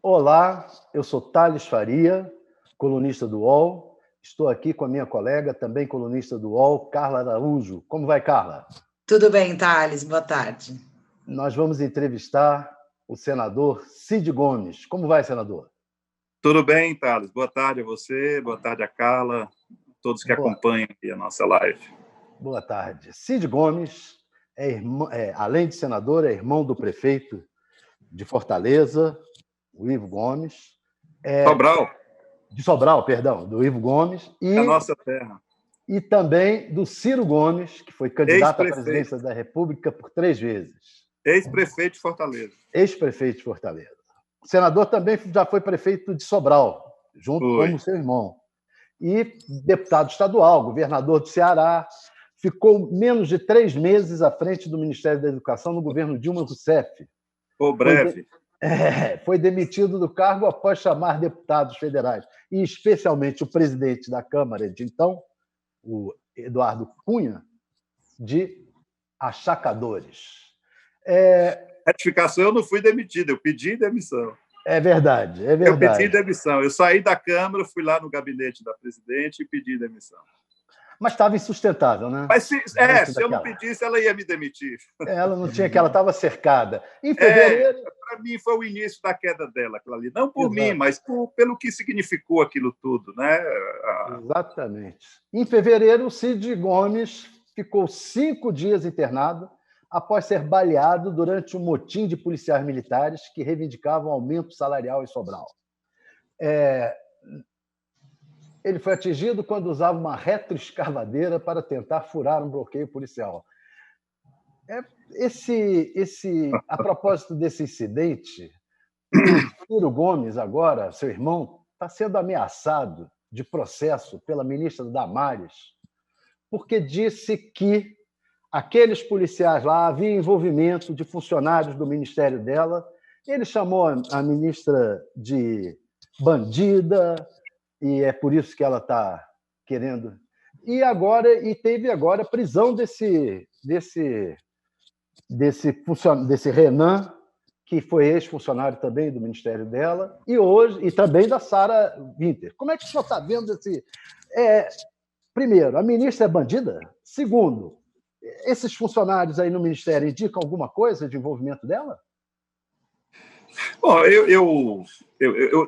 Olá, eu sou Thales Faria, colunista do UOL. Estou aqui com a minha colega, também colunista do UOL, Carla Araújo. Como vai, Carla? Tudo bem, Thales. Boa tarde. Nós vamos entrevistar o senador Cid Gomes. Como vai, senador? Tudo bem, Thales. Boa tarde a você, boa tarde a Carla, todos que acompanham aqui a nossa live. Boa tarde. Cid Gomes, além de senador, é irmão do prefeito de Fortaleza, o Ivo Gomes. Sobral. De Sobral, perdão, do Ivo Gomes. A nossa terra. E também do Ciro Gomes, que foi candidato à presidência da República por 3 vezes. Ex-prefeito de Fortaleza. Ex-prefeito de Fortaleza. O senador também já foi prefeito de Sobral, junto com o seu irmão. E deputado estadual, governador do Ceará. Ficou menos de 3 meses à frente do Ministério da Educação no governo Dilma Rousseff. Breve. Foi demitido do cargo após chamar deputados federais, e especialmente o presidente da Câmara de então, o Eduardo Cunha, de achacadores. Retificação, eu não fui demitido, eu pedi demissão. É verdade. Eu pedi demissão. Eu saí da Câmara, fui lá no gabinete da presidente e pedi demissão. Mas estava insustentável, né? Mas se eu não pedisse, ela ia me demitir. Ela não tinha que ela estava cercada. Em fevereiro... Para mim, foi o início da queda dela, aquilo ali. Não por mim, mas pelo que significou aquilo tudo, né? Exatamente. Em fevereiro, o Cid Gomes ficou 5 dias internado após ser baleado durante um motim de policiais militares que reivindicavam aumento salarial em Sobral. Ele foi atingido quando usava uma retroescavadeira para tentar furar um bloqueio policial. A propósito desse incidente, o Ciro Gomes, agora, seu irmão, está sendo ameaçado de processo pela ministra Damares, porque disse que aqueles policiais lá havia envolvimento de funcionários do ministério dela. Ele chamou a ministra de bandida, e é por isso que ela está querendo. E teve agora a prisão desse Renan, que foi ex-funcionário também do ministério dela, e também da Sara Winter. Como é que o senhor está vendo esse... Primeiro, a ministra é bandida? Segundo, esses funcionários aí no ministério indicam alguma coisa de envolvimento dela? Bom, eu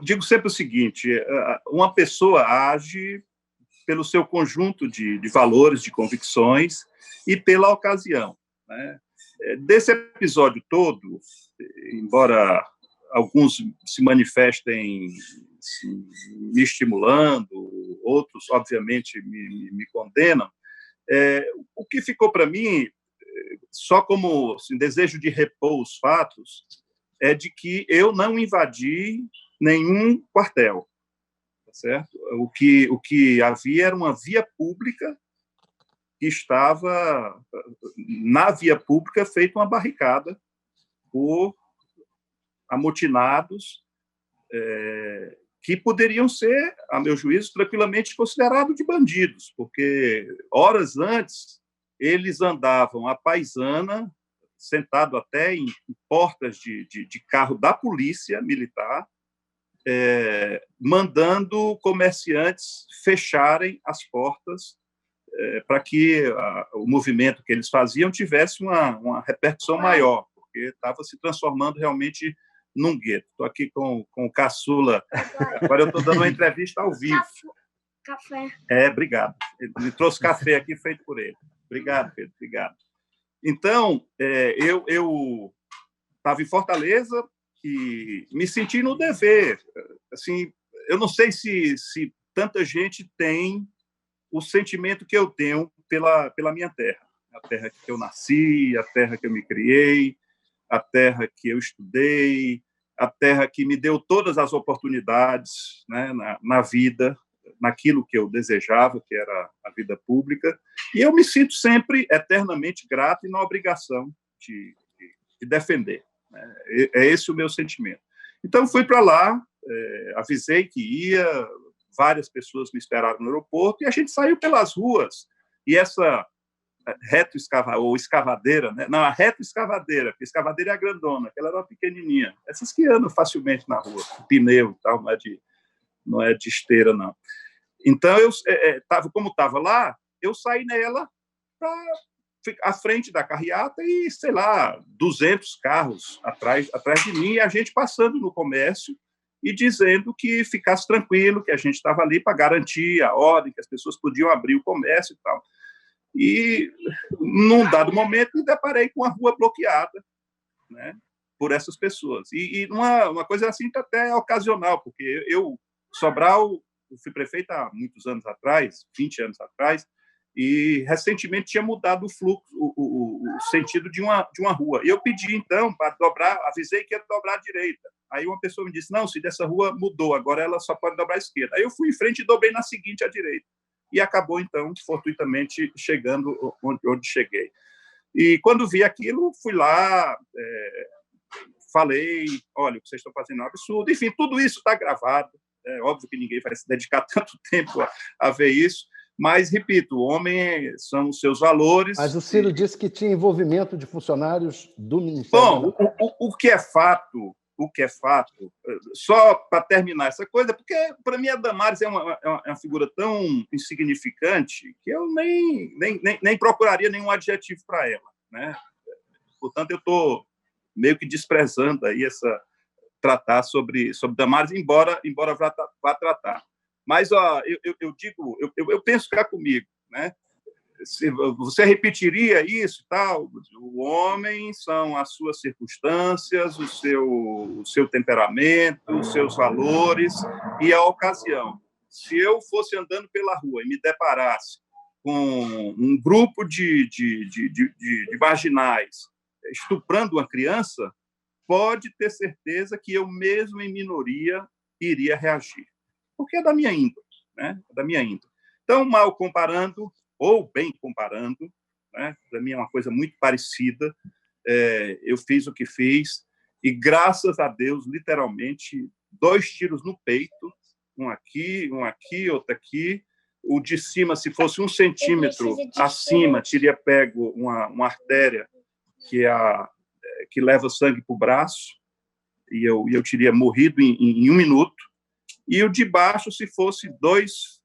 digo sempre o seguinte: uma pessoa age pelo seu conjunto de valores, de convicções e pela ocasião, né? Desse episódio todo, embora alguns se manifestem me estimulando, outros, obviamente, me condenam, o que ficou para mim, só como desejo de repor os fatos, é de que eu não invadi nenhum quartel, tá certo? O que havia era uma via pública que estava, na via pública, feita uma barricada por amotinados que poderiam ser, a meu juízo, tranquilamente considerados de bandidos, porque horas antes eles andavam à paisana, sentado até em portas de carro da polícia militar, mandando comerciantes fecharem as portas para que o movimento que eles faziam tivesse uma repercussão maior, porque estava se transformando realmente num gueto. Estou aqui com o caçula. Agora eu estou dando uma entrevista ao vivo. Café. Obrigado. Ele me trouxe café aqui feito por ele. Obrigado, Pedro. Obrigado. Então, eu estava em Fortaleza e me senti no dever. Assim, eu não sei se tanta gente tem o sentimento que eu tenho pela minha terra. A terra que eu nasci, a terra que eu me criei, a terra que eu estudei, a terra que me deu todas as oportunidades, né, na vida, naquilo que eu desejava, que era a vida pública, e eu me sinto sempre eternamente grato e na obrigação de defender, né? É esse o meu sentimento. Então, fui para lá, avisei que ia, várias pessoas me esperaram no aeroporto, e a gente saiu pelas ruas, e essa ou escavadeira, né? Não, a retroescavadeira, porque escavadeira é a grandona, aquela era uma pequenininha. Essas que andam facilmente na rua, pneu e tal, não é de esteira, não. Então, como estava lá, eu saí nela à frente da carreata e, sei lá, 200 carros atrás de mim, e a gente passando no comércio e dizendo que ficasse tranquilo, que a gente estava ali para garantir a ordem, que as pessoas podiam abrir o comércio e tal. E, num dado momento, me deparei com a rua bloqueada, né, por essas pessoas. E uma coisa assim até ocasional, porque Sobral, eu fui prefeito há muitos anos atrás, 20 anos atrás, e recentemente tinha mudado o fluxo, o sentido de uma rua. E eu pedi, então, para dobrar, avisei que ia dobrar à direita. Aí uma pessoa me disse, não, se dessa rua mudou, agora ela só pode dobrar à esquerda. Aí eu fui em frente e dobrei na seguinte à direita. E acabou, então, fortuitamente, chegando onde cheguei. E quando vi aquilo, fui lá, falei, olha, o que vocês estão fazendo é um absurdo. Enfim, tudo isso está gravado. É óbvio que ninguém vai se dedicar tanto tempo a ver isso, mas, repito, o homem são os seus valores. Mas o Ciro disse que tinha envolvimento de funcionários do Ministério. Bom, o que é fato, só para terminar essa coisa, porque, para mim, a Damares é uma figura tão insignificante que eu nem procuraria nenhum adjetivo para ela, né? Portanto, eu estou meio que desprezando aí tratar sobre Damares, embora vá tratar. Mas eu penso cá comigo, né? Você repetiria isso e tal? O homem são as suas circunstâncias, o seu temperamento, os seus valores e a ocasião. Se eu fosse andando pela rua e me deparasse com um grupo de marginais estuprando uma criança, pode ter certeza que eu mesmo, em minoria, iria reagir. Porque é da minha índole, né? É da minha índole. Então, mal comparando, ou bem comparando, né? Para mim é uma coisa muito parecida, eu fiz o que fiz, e, graças a Deus, literalmente, 2 tiros no peito, um aqui, outro aqui. O de cima, se fosse 1 centímetro acima, teria pego uma artéria que leva sangue para o braço, e eu teria morrido em 1 minuto. E o de baixo, se fosse 2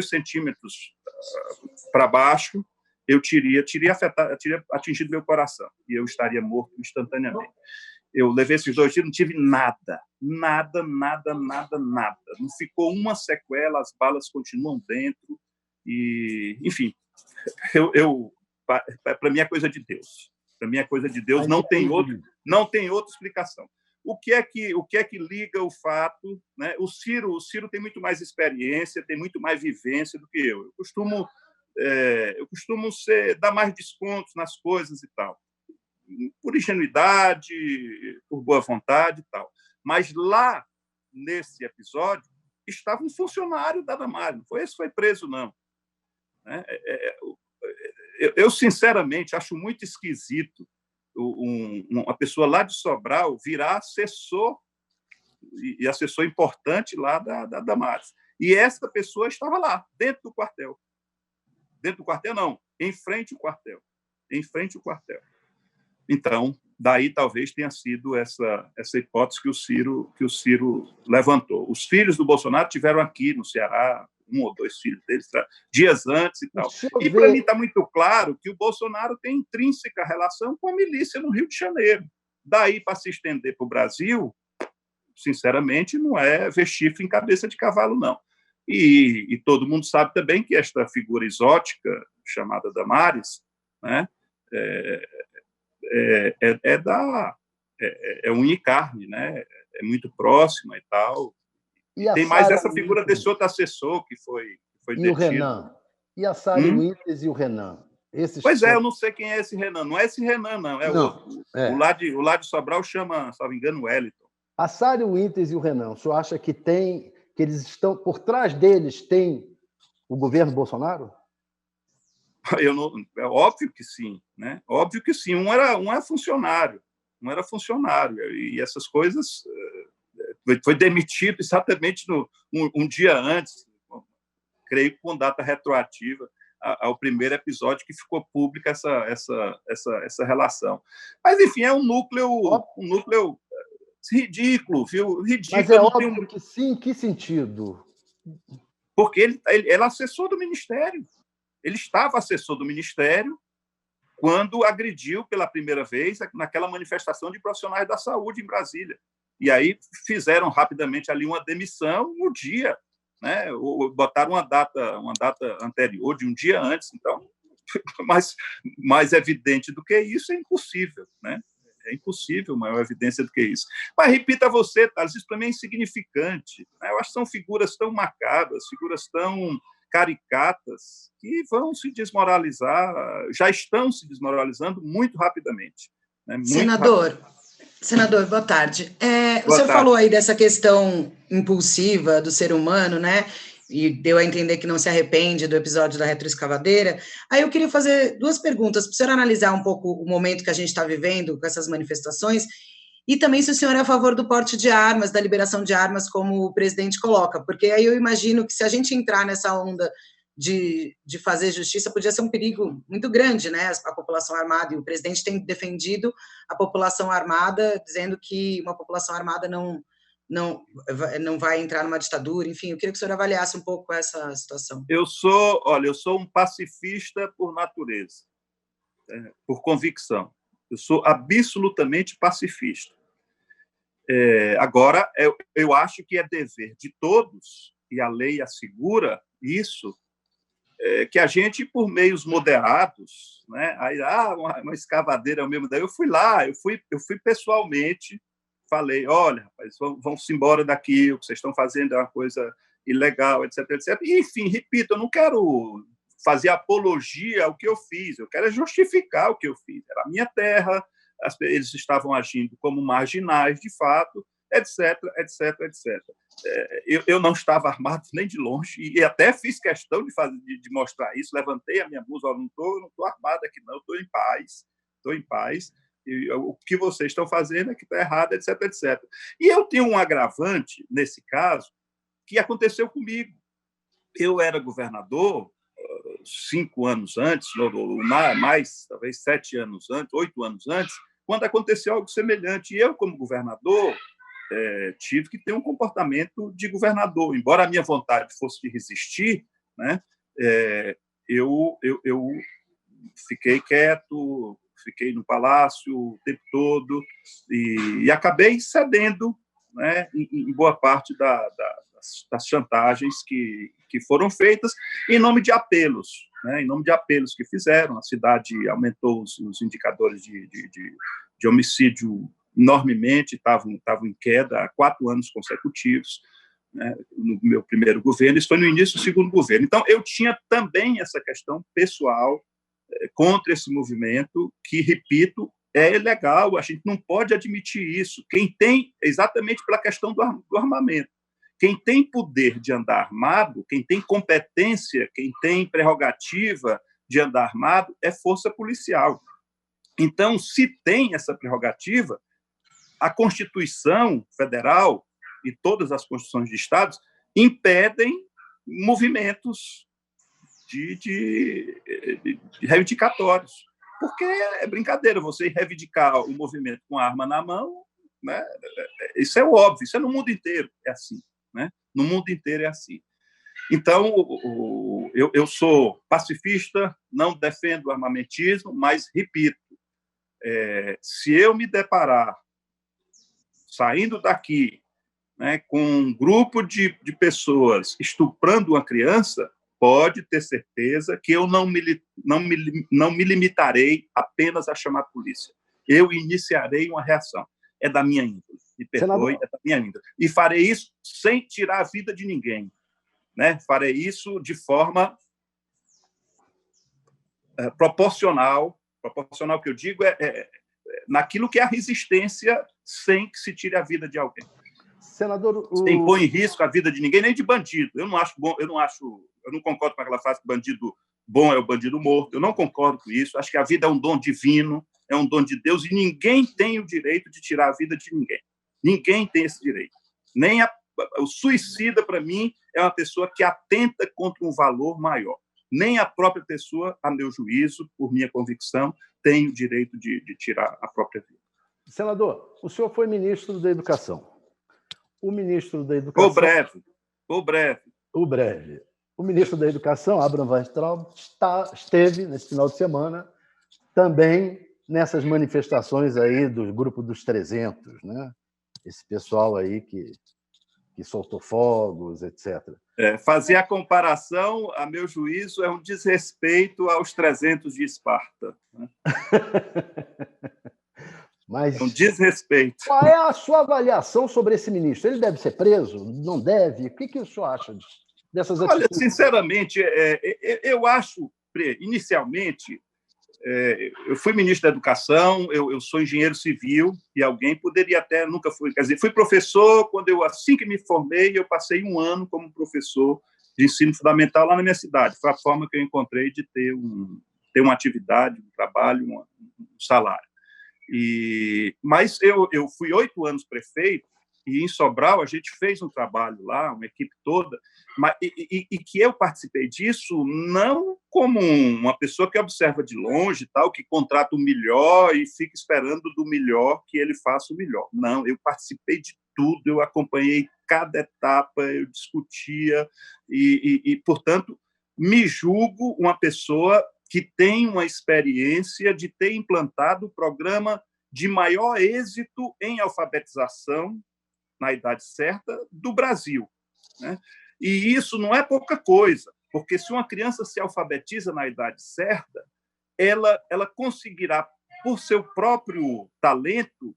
centímetros para baixo, eu teria atingido meu coração, e eu estaria morto instantaneamente. Eu levei esses 2 tiros, não tive nada. Não ficou uma sequela, as balas continuam dentro. E, enfim, para mim é coisa de Deus. Para mim é coisa de Deus, não tem outra explicação. O que é que liga o fato, né? O Ciro tem muito mais experiência, tem muito mais vivência do que eu. Eu costumo dar mais descontos nas coisas e tal, por ingenuidade, por boa vontade e tal. Mas lá, nesse episódio, estava um funcionário da Damares, não foi esse que foi preso, não. Eu, sinceramente, acho muito esquisito uma pessoa lá de Sobral virar assessor, e assessor importante lá da Damares. E essa pessoa estava lá, dentro do quartel. Dentro do quartel, não, em frente ao quartel. Então, daí talvez tenha sido essa hipótese que o Ciro levantou. Os filhos do Bolsonaro tiveram aqui no Ceará, 1 ou 2 filhos deles, dias antes e tal. E para mim está muito claro que o Bolsonaro tem intrínseca relação com a milícia no Rio de Janeiro. Daí, para se estender para o Brasil, sinceramente, não é ver chifre em cabeça de cavalo, não. E todo mundo sabe também que esta figura exótica, chamada Damares, né, é unha e carne, né? É muito próxima e tal. E tem mais essa figura desse outro assessor que foi detido. O Renan? E a Sara Winters e o Renan? Pois eu não sei quem é esse Renan. Não é esse Renan, não. Outro. O lá de Sobral chama, se não me engano, Wellington. A Sara Winters e o Renan, o senhor acha que eles estão por trás deles tem o governo Bolsonaro? É óbvio que sim, né? Óbvio que sim. Um era funcionário, e essas coisas foi demitido exatamente um dia antes, creio que com data retroativa. ao primeiro episódio que ficou pública essa relação. Mas, enfim, é um núcleo ridículo, viu? Ridículo. Mas é óbvio que sim, em que sentido? Porque ele era assessor do Ministério. Ele estava assessor do Ministério quando agrediu pela primeira vez naquela manifestação de profissionais da saúde em Brasília. E aí fizeram rapidamente ali uma demissão no dia, né? Ou botaram uma data anterior, de um dia antes. Então, mais evidente do que isso é impossível, né? É impossível maior evidência do que isso. Mas, repita a você, Thales, isso para mim é insignificante, né? Eu acho que são figuras tão macabras, figuras tão caricatas, que vão se desmoralizar, já estão se desmoralizando muito rapidamente. Né? Senador, boa tarde. O senhor falou aí dessa questão impulsiva do ser humano, né? E deu a entender que não se arrepende do episódio da retroescavadeira. Aí eu queria fazer duas perguntas, para o senhor analisar um pouco o momento que a gente está vivendo com essas manifestações, e também se o senhor é a favor do porte de armas, da liberação de armas, como o presidente coloca, porque aí eu imagino que se a gente entrar nessa onda de fazer justiça, podia ser um perigo muito grande, né? A população armada, e o presidente tem defendido a população armada, dizendo que uma população armada não vai entrar numa ditadura, enfim, eu queria que o senhor avaliasse um pouco essa situação. Eu sou um pacifista por natureza, por convicção. Eu sou absolutamente pacifista. Agora, eu acho que é dever de todos, e a lei assegura isso, que a gente, por meios moderados, né, aí, uma escavadeira é o mesmo. Daí eu fui lá, eu fui pessoalmente, falei, olha, rapaz, vamos embora daqui, o que vocês estão fazendo é uma coisa ilegal, etc, etc. E, enfim, repito, eu não quero fazer apologia ao que eu fiz, eu quero justificar o que eu fiz. Era a minha terra, eles estavam agindo como marginais, de fato, etc, etc, etc. Eu não estava armado nem de longe, e até fiz questão de mostrar isso, levantei a minha blusa, não estou armado aqui, não, estou em paz, e o que vocês estão fazendo é que está errado, etc, etc. E eu tenho um agravante, nesse caso, que aconteceu comigo. Eu era governador 5 anos antes, ou mais, talvez 7 anos antes, 8 anos antes, quando aconteceu algo semelhante. E eu, como governador, tive que ter um comportamento de governador. Embora a minha vontade fosse de resistir, né, eu fiquei quieto, fiquei no palácio o tempo todo e acabei cedendo, né, em boa parte das chantagens que foram feitas em nome de apelos, né, em nome de apelos que fizeram. A cidade aumentou os indicadores de homicídio enormemente, estavam em queda há 4 anos consecutivos, né, no meu primeiro governo. Isso foi no início do segundo governo. Então, eu tinha também essa questão pessoal contra esse movimento, que, repito, é ilegal, a gente não pode admitir isso. Quem tem, exatamente pela questão do armamento, quem tem poder de andar armado, quem tem competência, quem tem prerrogativa de andar armado, é força policial. Então, se tem essa prerrogativa, a Constituição Federal e todas as constituições de estados impedem movimentos de reivindicatórios. Porque é brincadeira você reivindicar o movimento com a arma na mão, né? Isso é óbvio, isso é no mundo inteiro, é assim. Né? No mundo inteiro é assim. Então, eu sou pacifista, não defendo o armamentismo, mas, repito, se eu me deparar saindo daqui, né, com um grupo de pessoas estuprando uma criança, pode ter certeza que eu não me limitarei apenas a chamar a polícia. Eu iniciarei uma reação. É da minha índole. Me perdoe, é da minha índole. E farei isso sem tirar a vida de ninguém. Né? Farei isso de forma proporcional. Proporcional, que eu digo, naquilo que é a resistência, sem que se tire a vida de alguém. Senador, sem pôr em risco a vida de ninguém, nem de bandido. Eu não acho bom, eu não concordo com aquela frase que bandido bom é o bandido morto. Eu não concordo com isso. Acho que a vida é um dom divino, é um dom de Deus, e ninguém tem o direito de tirar a vida de ninguém. Ninguém tem esse direito. Nem o suicida, para mim, é uma pessoa que atenta contra um valor maior. nem a própria pessoa, a meu juízo, por minha convicção, tem o direito de tirar a própria vida. Senador, o senhor foi ministro da Educação. O ministro da Educação... O breve. O ministro da Educação, Abraham Weintraub, esteve, nesse final de semana, também nessas manifestações aí do grupo dos 300, né? Esse pessoal aí que soltou fogos, etc. Fazer a comparação, a meu juízo, é um desrespeito aos 300 de Esparta. Né? Mas é um desrespeito. Qual é a sua avaliação sobre esse ministro? Ele deve ser preso? Não deve? O que o senhor acha dessas atitudes? Olha, sinceramente, eu acho, inicialmente, eu fui ministro da Educação, eu sou engenheiro civil, e alguém poderia até, nunca fui, quer dizer, fui professor, assim que me formei, eu passei 1 ano como professor de ensino fundamental lá na minha cidade. Foi a forma que eu encontrei de ter uma atividade, um trabalho, um salário. Mas eu fui 8 anos prefeito, e em Sobral a gente fez um trabalho lá, uma equipe toda, e que eu participei disso não como uma pessoa que observa de longe, tal, que contrata o melhor e fica esperando do melhor que ele faça o melhor. Não, eu participei de tudo, eu acompanhei cada etapa, eu discutia, portanto, me julgo uma pessoa que tem uma experiência de ter implantado o programa de maior êxito em alfabetização na idade certa do Brasil. Né? E isso não é pouca coisa, porque se uma criança se alfabetiza na idade certa, ela conseguirá, por seu próprio talento,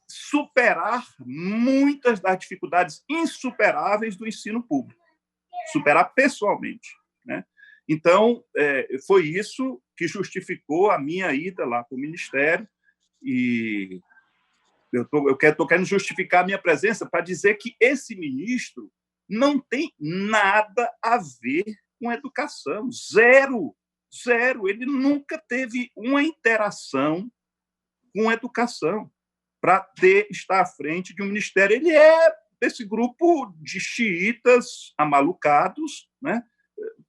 superar muitas das dificuldades insuperáveis do ensino público, superar pessoalmente. Né? Então, foi isso que justificou a minha ida lá para o Ministério, e eu estou querendo justificar a minha presença para dizer que esse ministro não tem nada a ver com educação. Zero. Ele nunca teve uma interação com educação para estar à frente de um ministério. Ele é desse grupo de xiitas amalucados, né?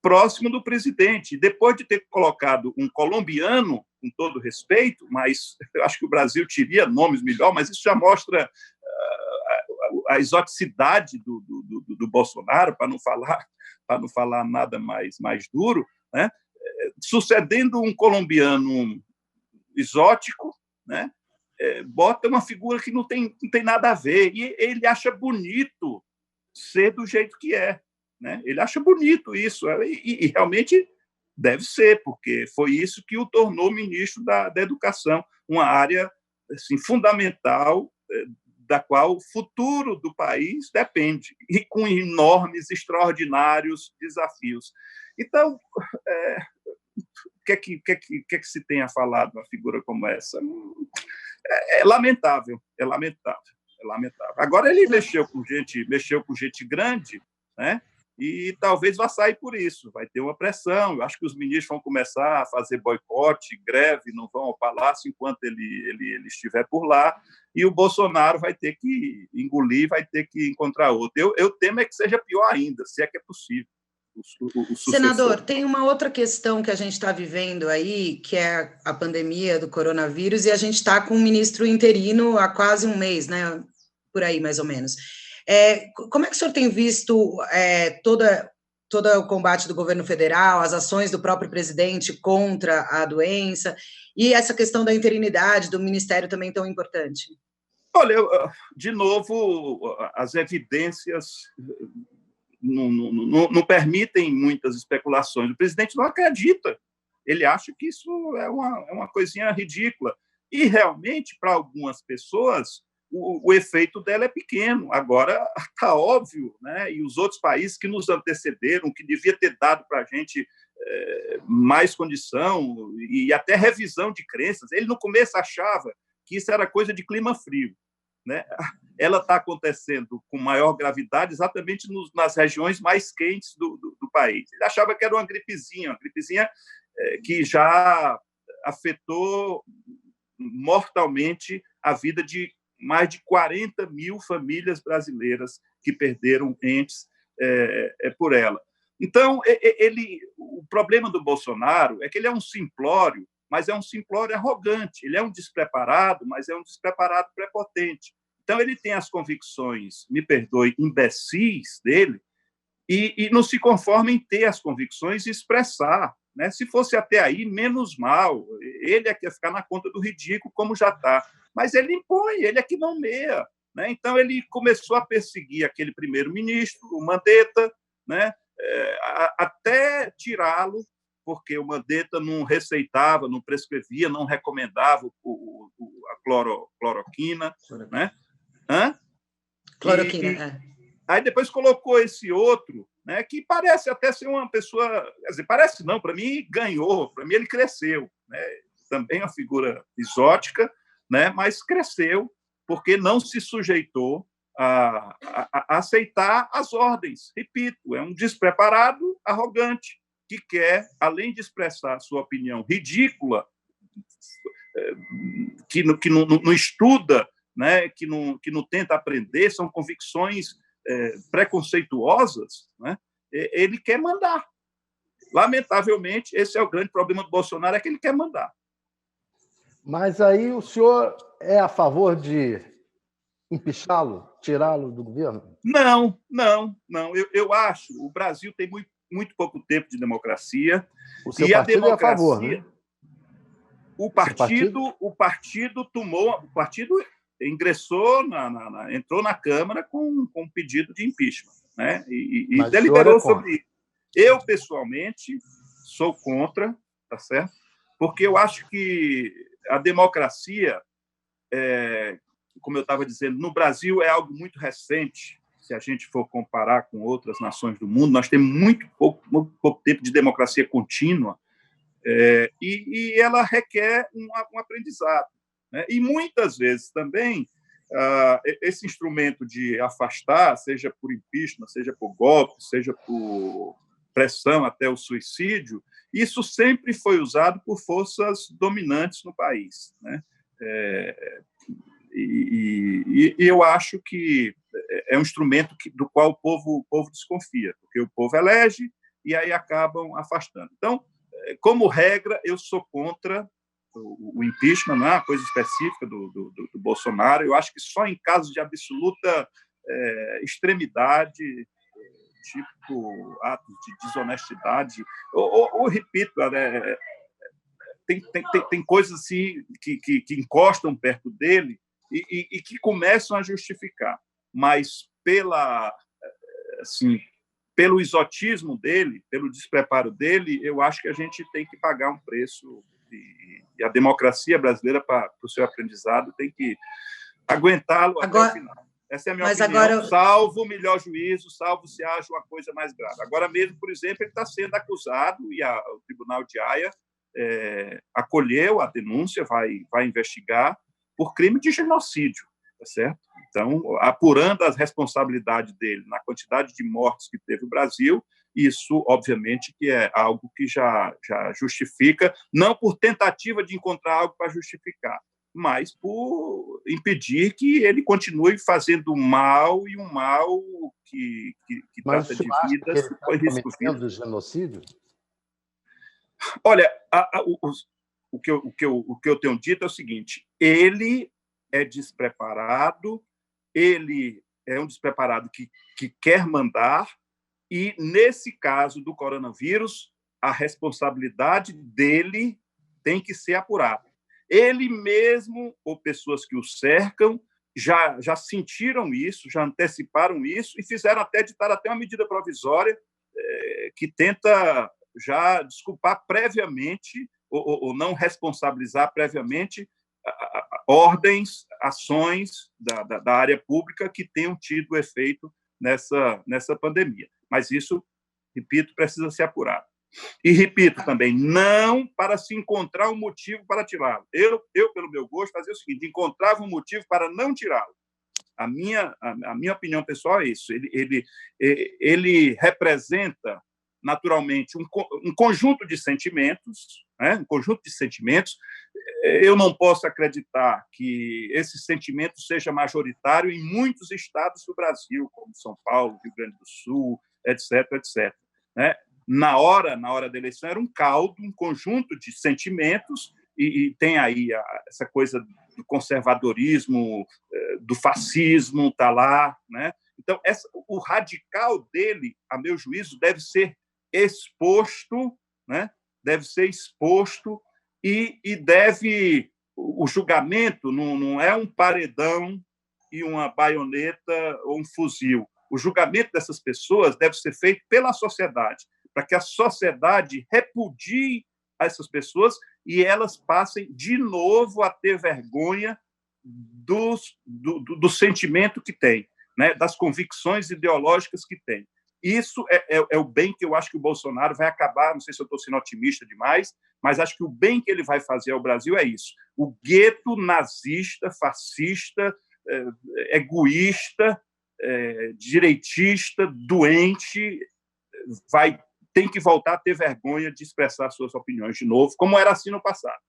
Próximo do presidente. Depois de ter colocado um colombiano, com todo respeito, mas eu acho que o Brasil teria nomes melhor, mas isso já mostra a exoticidade do Bolsonaro, para não falar nada mais duro, né? Sucedendo um colombiano exótico, né? Bota uma figura que não tem nada a ver, e ele acha bonito ser do jeito que é. Né? Ele acha bonito isso, e realmente deve ser, porque foi isso que o tornou ministro da Educação, uma área assim, fundamental, da qual o futuro do país depende, e com enormes, extraordinários desafios. Então, o que é que se tem a falar de uma figura como essa? É lamentável. Agora ele mexeu com gente grande, né? E talvez vá sair por isso, vai ter uma pressão. Eu acho que os ministros vão começar a fazer boicote, greve, não vão ao palácio enquanto ele estiver por lá, e o Bolsonaro vai ter que engolir, vai ter que encontrar outro. Eu temo que seja pior ainda, se é que é possível. Senador, tem uma outra questão que a gente está vivendo aí, que é a pandemia do coronavírus, e a gente está com um ministro interino há quase 1 mês, né? Por aí, mais ou menos. Como é que o senhor tem visto todo o combate do governo federal, as ações do próprio presidente contra a doença, e essa questão da interinidade do ministério também tão importante? Olha, de novo, as evidências não permitem muitas especulações. O presidente não acredita. Ele acha que isso é uma coisinha ridícula. E, realmente, para algumas pessoas, o efeito dela é pequeno. Agora, está óbvio, né? E os outros países que nos antecederam, que devia ter dado para a gente mais condição e até revisão de crenças. Ele, no começo, achava que isso era coisa de clima frio. Né? Ela está acontecendo com maior gravidade exatamente nas regiões mais quentes do país. Ele achava que era uma gripezinha que já afetou mortalmente a vida de mais de 40 mil famílias brasileiras que perderam entes por ela. Então, o problema do Bolsonaro é que ele é um simplório, mas é um simplório arrogante. Ele é um despreparado, mas é um despreparado prepotente. Então, ele tem as convicções, me perdoe, imbecis dele, e não se conforma em ter as convicções e expressar. Né? Se fosse até aí, menos mal. Ele é que ia ficar na conta do ridículo, como já está. Mas ele impõe, ele é que nomeia. Né? Então, ele começou a perseguir aquele primeiro-ministro, o Mandetta, né? Até tirá-lo, porque o Mandetta não receitava, não prescrevia, não recomendava a cloroquina. Né? Cloroquina, Aí depois colocou esse outro, né, que parece até ser uma pessoa... Quer dizer, parece não, para mim ganhou, para mim ele cresceu. Né? Também é uma figura exótica, né, mas cresceu porque não se sujeitou a aceitar as ordens. Repito, é um despreparado arrogante que quer, além de expressar sua opinião ridícula, que não estuda, né, que não tenta aprender, são convicções preconceituosas, né, ele quer mandar. Lamentavelmente, esse é o grande problema do Bolsonaro, é que ele quer mandar. Mas aí o senhor é a favor de empichá-lo, tirá-lo do governo? Não. Eu acho o Brasil tem muito pouco tempo de democracia. O seu e a partido democracia, é a favor, né? O partido ingressou entrou na Câmara com um pedido de impeachment, né? E deliberou sobre isso. Eu, pessoalmente, sou contra, tá certo? Porque eu acho que a democracia, como eu estava dizendo, no Brasil é algo muito recente. Se a gente for comparar com outras nações do mundo, nós temos muito pouco tempo de democracia contínua, e ela requer um aprendizado. Né? E muitas vezes também esse instrumento de afastar, seja por impeachment, seja por golpe, seja por pressão até o suicídio, isso sempre foi usado por forças dominantes no país. Né? E eu acho que é um instrumento do qual o povo desconfia, porque o povo elege e aí acabam afastando. Então, como regra, eu sou contra o impeachment, não é uma coisa específica do Bolsonaro. Eu acho que só em casos de absoluta extremidade, tipo atos de desonestidade, ou repito, tem coisas assim que encostam perto dele e que começam a justificar, mas pelo exotismo dele, pelo despreparo dele, eu acho que a gente tem que pagar um preço, e a democracia brasileira, para o seu aprendizado, tem que aguentá-lo até o final. Essa é a minha opinião, salvo o melhor juízo, salvo se haja uma coisa mais grave. Agora mesmo, por exemplo, ele está sendo acusado, e o Tribunal de Haia acolheu a denúncia, vai investigar por crime de genocídio, tá certo? Então, apurando as responsabilidades dele na quantidade de mortes que teve o Brasil, isso, obviamente, que é algo que já justifica, não por tentativa de encontrar algo para justificar, mas por impedir que ele continue fazendo mal, e um mal que trata de vidas, que põe risco de vida. Genocídio? Olha, o que eu tenho dito é o seguinte: ele é despreparado, ele é um despreparado que quer mandar, e, nesse caso do coronavírus, a responsabilidade dele tem que ser apurada. Ele mesmo, ou pessoas que o cercam, já sentiram isso, já anteciparam isso, e fizeram editar até uma medida provisória que tenta já desculpar previamente, ou não responsabilizar previamente, ordens, ações da área pública que tenham tido efeito nessa pandemia. Mas isso, repito, precisa ser apurado. E repito também, não para se encontrar um motivo para tirá-lo. Eu, pelo meu gosto, fazia o seguinte: encontrava um motivo para não tirá-lo. A minha opinião pessoal é isso. Ele representa, naturalmente, um conjunto de sentimentos, né? Um conjunto de sentimentos. Eu não posso acreditar que esse sentimento seja majoritário em muitos estados do Brasil, como São Paulo, Rio Grande do Sul, etc., etc. né? Na hora da eleição, era um caldo, um conjunto de sentimentos, e tem aí essa coisa do conservadorismo, do fascismo, está lá, né? Então, o radical dele, a meu juízo, deve ser exposto, né? Deve ser exposto e deve... O julgamento não é um paredão e uma baioneta ou um fuzil. O julgamento dessas pessoas deve ser feito pela sociedade, para que a sociedade repudie essas pessoas e elas passem de novo a ter vergonha do sentimento que têm, né? Das convicções ideológicas que têm. Isso é o bem que eu acho que o Bolsonaro vai acabar, não sei se eu estou sendo otimista demais, mas acho que o bem que ele vai fazer ao Brasil é isso. O gueto nazista, fascista, egoísta, direitista, doente, tem que voltar a ter vergonha de expressar suas opiniões de novo, como era assim no passado.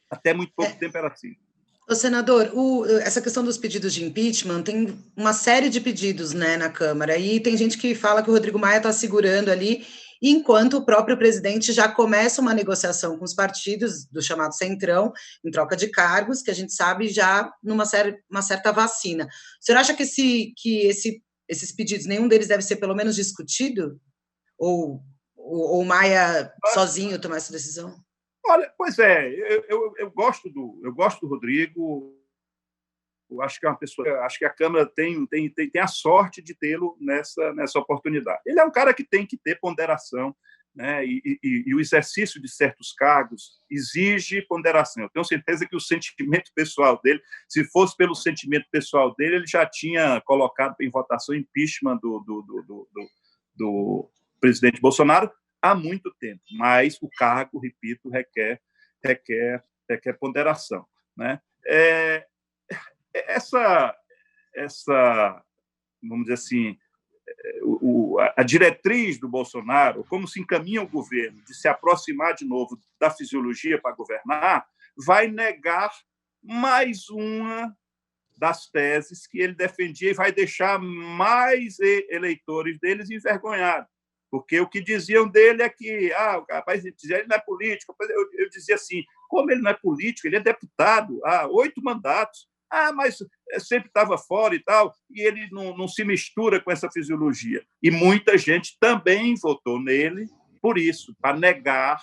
Até muito pouco tempo era assim. Ô, senador, essa questão dos pedidos de impeachment, tem uma série de pedidos, né, na Câmara, e tem gente que fala que o Rodrigo Maia está segurando ali, enquanto o próprio presidente já começa uma negociação com os partidos do chamado Centrão, em troca de cargos, que a gente sabe já numa uma certa vacina. O senhor acha que esses pedidos, nenhum deles deve ser pelo menos discutido? Ou o Maia sozinho tomar essa decisão? Olha, pois é, eu gosto do Rodrigo. Eu acho que é uma pessoa, acho que a Câmara tem a sorte de tê-lo nessa oportunidade. Ele é um cara que tem que ter ponderação, né? E o exercício de certos cargos exige ponderação. Eu tenho certeza que o sentimento pessoal dele, se fosse pelo sentimento pessoal dele, ele já tinha colocado em votação impeachment do presidente Bolsonaro há muito tempo, mas o cargo, repito, requer ponderação, né? Essa, vamos dizer assim, a diretriz do Bolsonaro, como se encaminha o governo de se aproximar de novo da fisiologia para governar, vai negar mais uma das teses que ele defendia e vai deixar mais eleitores deles envergonhados. Porque o que diziam dele é que o rapaz dizia, ele não é político. Eu dizia assim, como ele não é político, ele é deputado há 8 mandatos. Mas sempre estava fora e tal, e ele não se mistura com essa fisiologia. E muita gente também votou nele por isso, para negar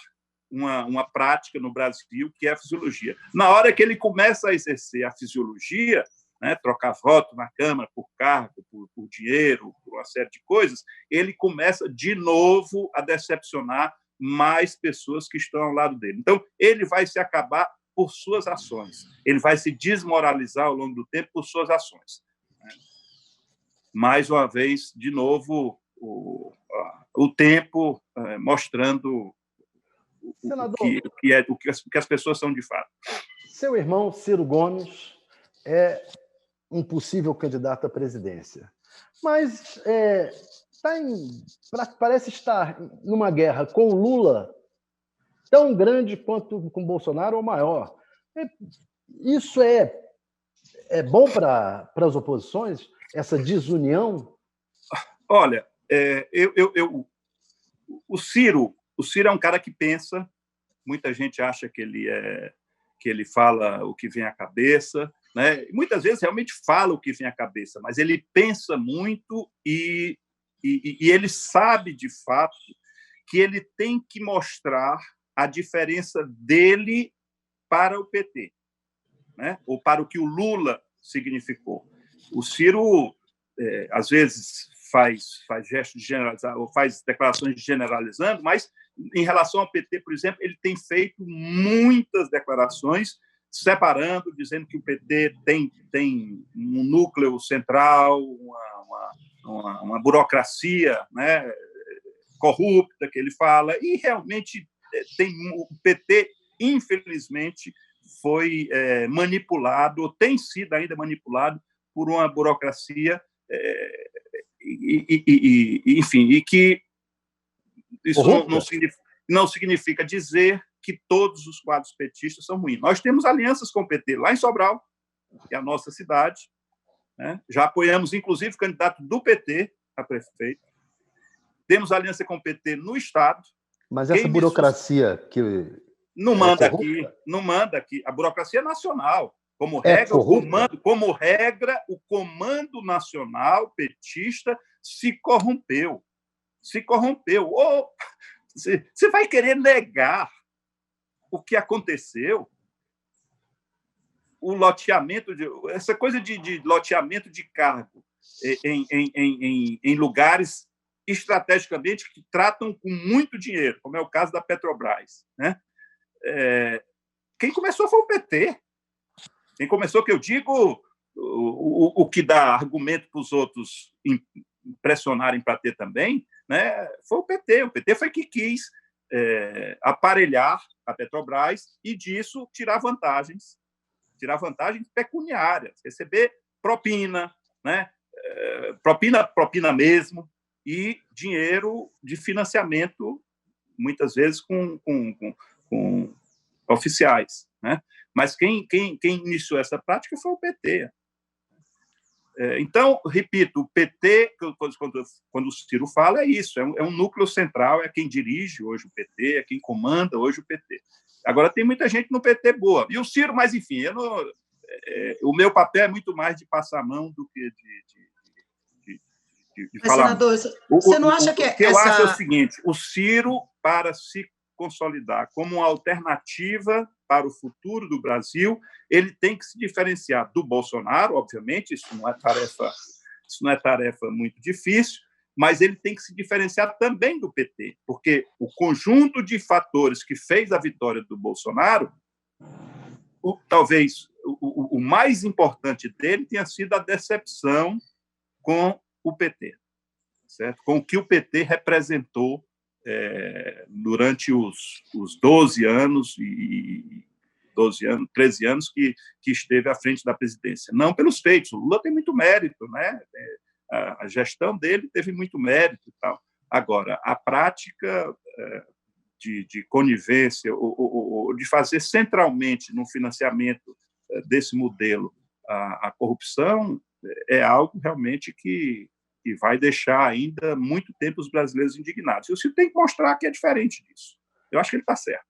uma prática no Brasil que é a fisiologia. Na hora que ele começa a exercer a fisiologia, né, trocar voto na Câmara por cargo, por dinheiro, por uma série de coisas, ele começa de novo a decepcionar mais pessoas que estão ao lado dele. Então, ele vai se acabar por suas ações. Ele vai se desmoralizar ao longo do tempo por suas ações. Mais uma vez, de novo, o tempo mostrando o que as pessoas são de fato. Seu irmão, Ciro Gomes, é um possível candidato à presidência, mas parece estar numa guerra com o Lula tão grande quanto com Bolsonaro ou maior. Isso é bom para as oposições, essa desunião? Olha, o Ciro é um cara que pensa, muita gente acha que ele fala o que vem à cabeça, né? Muitas vezes realmente fala o que vem à cabeça, mas ele pensa muito e ele sabe, de fato, que ele tem que mostrar a diferença dele para o PT, né? Ou para o que o Lula significou. O Ciro, às vezes, faz gestos de generalizar, ou faz declarações generalizando, mas, em relação ao PT, por exemplo, ele tem feito muitas declarações separando, dizendo que o PT tem um núcleo central, uma burocracia, né, corrupta, que ele fala, e realmente o PT, infelizmente, foi manipulado, ou tem sido ainda manipulado por uma burocracia, enfim, e que isso não significa dizer que todos os quadros petistas são ruins. Nós temos alianças com o PT lá em Sobral, que é a nossa cidade, né? Já apoiamos, inclusive, o candidato do PT a prefeito. temos aliança com o PT no Estado. Mas essa burocracia que não manda aqui, não manda aqui. A burocracia é nacional. Como regra, o comando nacional petista se corrompeu. Se corrompeu. Você vai querer negar o que aconteceu? O loteamento, essa coisa de loteamento de cargo em lugares estrategicamente que tratam com muito dinheiro, como é o caso da Petrobras, né? Quem começou foi o PT. Quem começou, que eu digo, o que dá argumento para os outros pressionarem para ter também, né, foi o PT. O PT foi que quis aparelhar a Petrobras e, disso, tirar vantagens pecuniárias, receber propina, né, propina mesmo, e dinheiro de financiamento, muitas vezes com oficiais, né? Mas quem iniciou essa prática foi o PT. Então, repito, o PT, quando o Ciro fala, é isso, é um núcleo central, é quem dirige hoje o PT, é quem comanda hoje o PT. Agora, tem muita gente no PT boa. E o Ciro, mas, enfim, o meu papel é muito mais de passar a mão do que de falar. Senador, você não acha que o que eu acho é o seguinte: o Ciro, para se consolidar como uma alternativa para o futuro do Brasil, ele tem que se diferenciar do Bolsonaro, obviamente, isso não é tarefa muito difícil, mas ele tem que se diferenciar também do PT, porque o conjunto de fatores que fez a vitória do Bolsonaro, talvez o mais importante dele tenha sido a decepção com o PT, certo? Com o que o PT representou durante os 13 anos que esteve à frente da presidência. Não pelos feitos, o Lula tem muito mérito, né? A gestão dele teve muito mérito e tal. Agora, a prática de conivência, ou de fazer centralmente no financiamento desse modelo a corrupção, é algo realmente que vai deixar ainda muito tempo os brasileiros indignados. E o Ciro tem que mostrar que é diferente disso. Eu acho que ele está certo.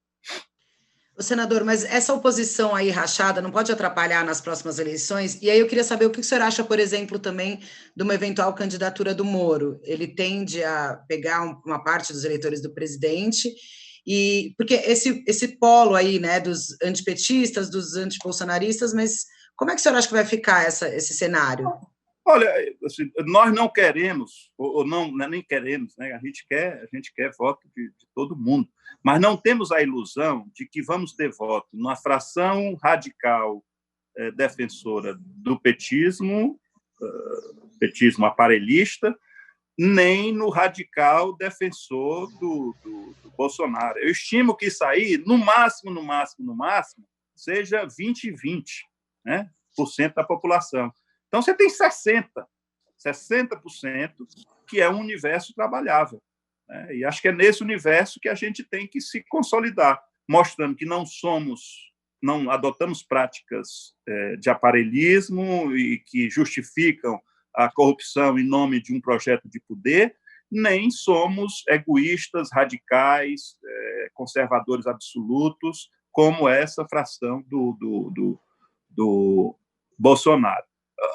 Senador, mas essa oposição aí rachada não pode atrapalhar nas próximas eleições? E aí eu queria saber o que o senhor acha, por exemplo, também de uma eventual candidatura do Moro. Ele tende a pegar uma parte dos eleitores do presidente, e porque esse polo aí, né, dos antipetistas, dos antibolsonaristas, mas como é que o senhor acha que vai ficar esse cenário? Olha, assim, nós não queremos, ou não, nem queremos, né? A gente quer voto de todo mundo, mas não temos a ilusão de que vamos ter voto numa fração radical defensora do petismo aparelhista, nem no radical defensor do Bolsonaro. Eu estimo que isso aí, no máximo, seja 20%, né, da população. Então, você tem 60% que é um universo trabalhável, né? E acho que é nesse universo que a gente tem que se consolidar, mostrando que não adotamos práticas de aparelhismo e que justificam a corrupção em nome de um projeto de poder, nem somos egoístas, radicais, conservadores absolutos, como essa fração do Bolsonaro.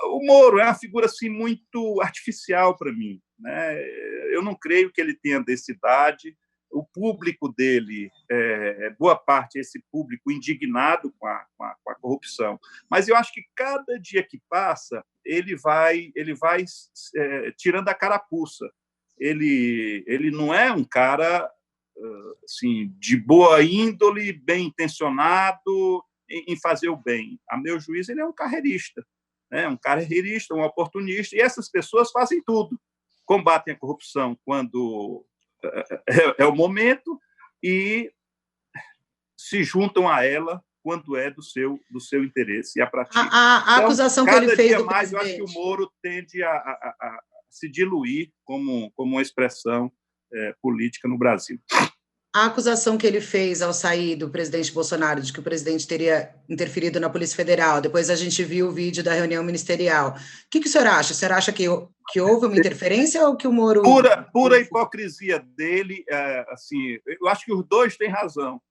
O Moro é uma figura assim, muito artificial para mim, né? Eu não creio que ele tenha densidade. O público dele, boa parte é esse público indignado com a corrupção. Mas eu acho que cada dia que passa, ele vai tirando a carapuça. Ele não é um cara assim, de boa índole, bem intencionado em fazer o bem. A meu juízo, ele é um carreirista. Um carreirista, um oportunista, e essas pessoas fazem tudo. Combatem a corrupção quando é o momento e se juntam a ela quando é do seu interesse e a pratica. A acusação que ele fez cada dia do mais, presidente. Eu acho que o Moro tende a se diluir como uma expressão política no Brasil. a acusação que ele fez ao sair do presidente Bolsonaro, de que o presidente teria interferido na Polícia Federal, depois a gente viu o vídeo da reunião ministerial. O que o senhor acha? O senhor acha que houve uma interferência ou que o Moro... Pura hipocrisia dele, assim, eu acho que os dois têm razão.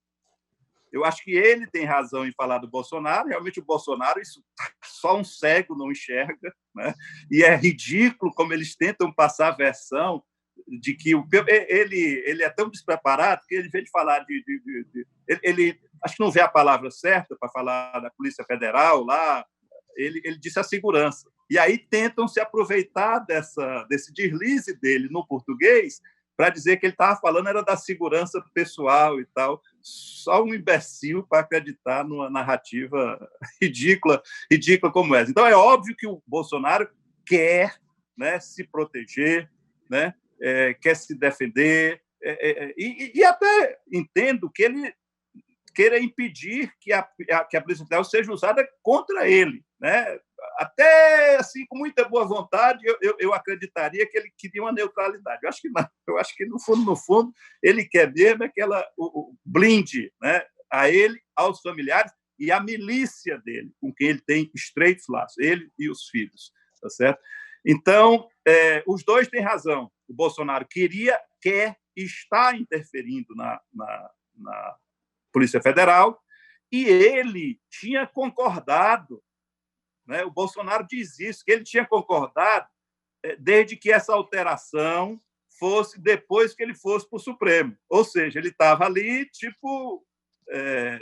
Eu acho que ele tem razão em falar do Bolsonaro, realmente o Bolsonaro, isso só um cego não enxerga, né? E é ridículo como eles tentam passar a versão de que ele é tão despreparado que ele, em vez de falar ele acho que não vê a palavra certa para falar da Polícia Federal lá, ele disse a segurança. E aí tentam se aproveitar desse deslize dele no português para dizer que ele estava falando era da segurança pessoal e tal. Só um imbecil para acreditar numa narrativa ridícula como essa. Então, é óbvio que o Bolsonaro quer, né, se proteger, né, quer se defender, e até entendo que ele queira impedir que a Polícia Federal seja usada contra ele, né? Até assim, com muita boa vontade, eu acreditaria que ele queria uma neutralidade. Eu acho que não. Eu acho que, no fundo, ele quer mesmo que ela blinde, né, a ele, aos familiares e à milícia dele, com quem ele tem estreitos laços, ele e os filhos. Tá certo? Então, os dois têm razão. O Bolsonaro quer e está interferindo na Polícia Federal, e ele tinha concordado, né? O Bolsonaro diz isso, que ele tinha concordado desde que essa alteração fosse depois que ele fosse para o Supremo. Ou seja, ele estava ali, tipo,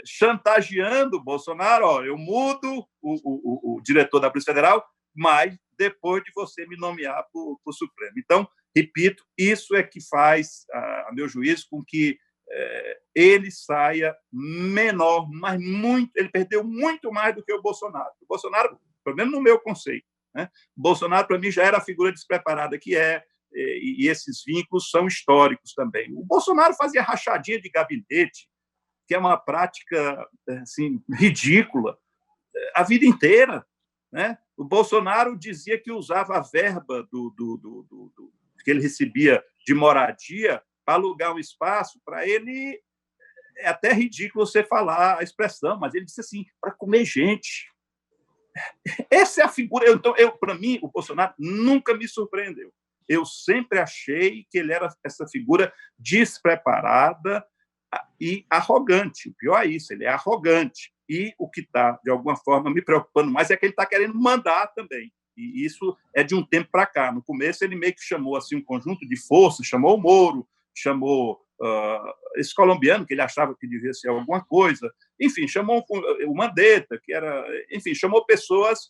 chantageando o Bolsonaro, ó, eu mudo o diretor da Polícia Federal, mas depois de você me nomear para o Supremo. Então, repito, isso é que faz, a meu juízo, com que ele saia menor, mas ele perdeu muito mais do que o Bolsonaro. O Bolsonaro, pelo menos no meu conceito, né? O Bolsonaro, para mim, já era a figura despreparada que e esses vínculos são históricos também. O Bolsonaro fazia rachadinha de gabinete, que é uma prática assim, ridícula, a vida inteira, né? O Bolsonaro dizia que usava a verba que ele recebia de moradia para alugar um espaço. Para ele, é até ridículo você falar a expressão, mas ele disse assim, para comer gente. Essa é a figura. Então, para mim, o Bolsonaro nunca me surpreendeu. Eu sempre achei que ele era essa figura despreparada e arrogante. O pior é isso, ele é arrogante. E o que está, de alguma forma, me preocupando mais é que ele está querendo mandar também. E isso é de um tempo para cá. No começo, ele meio que chamou assim, um conjunto de forças, chamou o Moro, chamou esse colombiano, que ele achava que devia ser alguma coisa, enfim, chamou o Mandetta, que era, enfim, chamou pessoas,